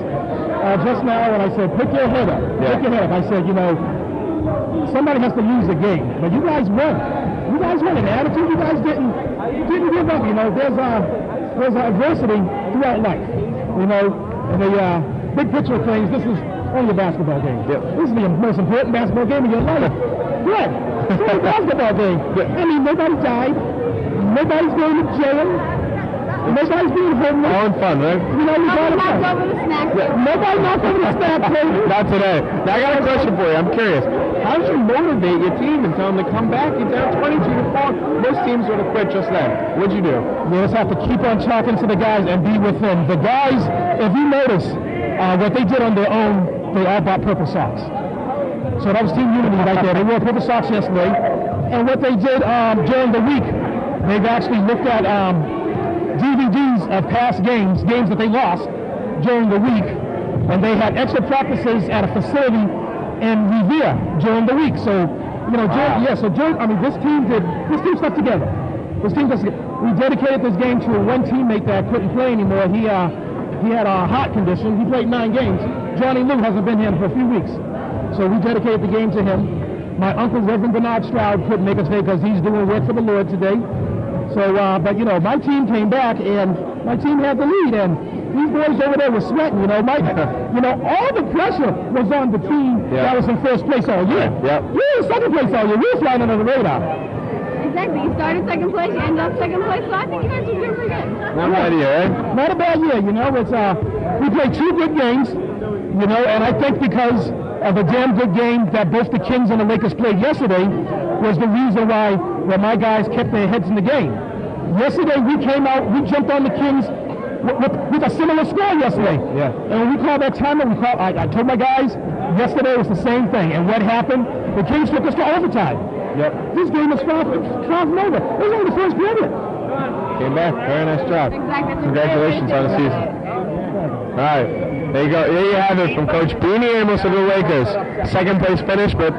just now, and I said, pick your head up. Yeah. Pick your head up. I said, you know, somebody has to lose the game, but you guys won. You guys won in attitude. You guys didn't give up. You know, there's adversity throughout life. You know, and the big picture of things. This is only a basketball game. Yep. This is the most important basketball game of your life. Good. It's a basketball game. I mean, nobody died. Nobody's going to jail. Nobody's being homeless. All in fun, right? You know, Nobody knocked over the snack table. Nobody knocked over the snack table. Not today. Now I got a question for you. I'm curious. How did you motivate your team and tell them to come back? You're down 22-4. Most teams would have quit just then. What'd you do? You just have to keep on talking to the guys and be with them. The guys, if you notice, what they did on their own, they all bought purple socks. So that was team unity right there. They wore purple socks yesterday. And what they did during the week, they've actually looked at DVDs of past games that they lost during the week. And they had extra practices at a facility in Revere during the week. So, you know, this team stuck together. We dedicated this game to one teammate that couldn't play anymore. He had a heart condition. He played 9 games. Johnny Lou hasn't been here for a few weeks. So we dedicated the game to him. My uncle, Reverend Bernard Stroud, couldn't make it today because he's doing work for the Lord today. So, but you know, my team came back and my team had the lead, and these boys over there were sweating. You know, all the pressure was on the team that was in first place all year. We were in second place all year. We were flying under the radar. Exactly. You started second place, you ended up second place, so I think you guys are doing pretty good. Not a bad year, eh? Not a bad year. You know, it's we played 2 good games. You know, and I think because of a damn good game that both the Kings and the Lakers played yesterday was the reason why my guys kept their heads in the game. Yesterday we came out, we jumped on the Kings with a similar score yesterday. Yeah. And when we called that timeout, I told my guys yesterday was the same thing. And what happened? The Kings took us to overtime. Yep. This game was far from over. It was only the first period. Came back. Very nice job. Exactly. Congratulations on the season. All right. There you go. There you have it from Coach Beanie Amos of the Lakers. Second place finish, but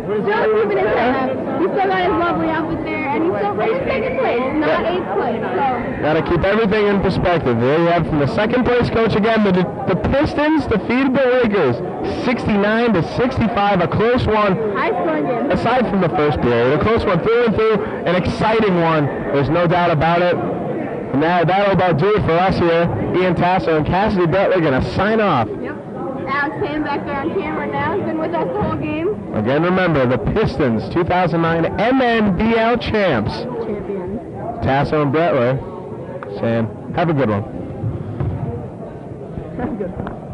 Still keeping his head up. He's still got his lovely outfit there, and he's still in second place, not 8th place. So got to keep everything in perspective. There you have from the second place coach again. The Pistons defeated the Lakers 69-65, a close one. high scoring game. Aside from the first period, a close one through and through, an exciting one. There's no doubt about it. And that'll about do it for us here. Ian Tasso and Cassidy Butler going to sign off. Yep. Alex Payne back there on camera now. He's been with us the whole game. Again, remember, the Pistons, 2009 MNBL champs. Champions. Tasso and Butler saying, have a good one. Have a good one.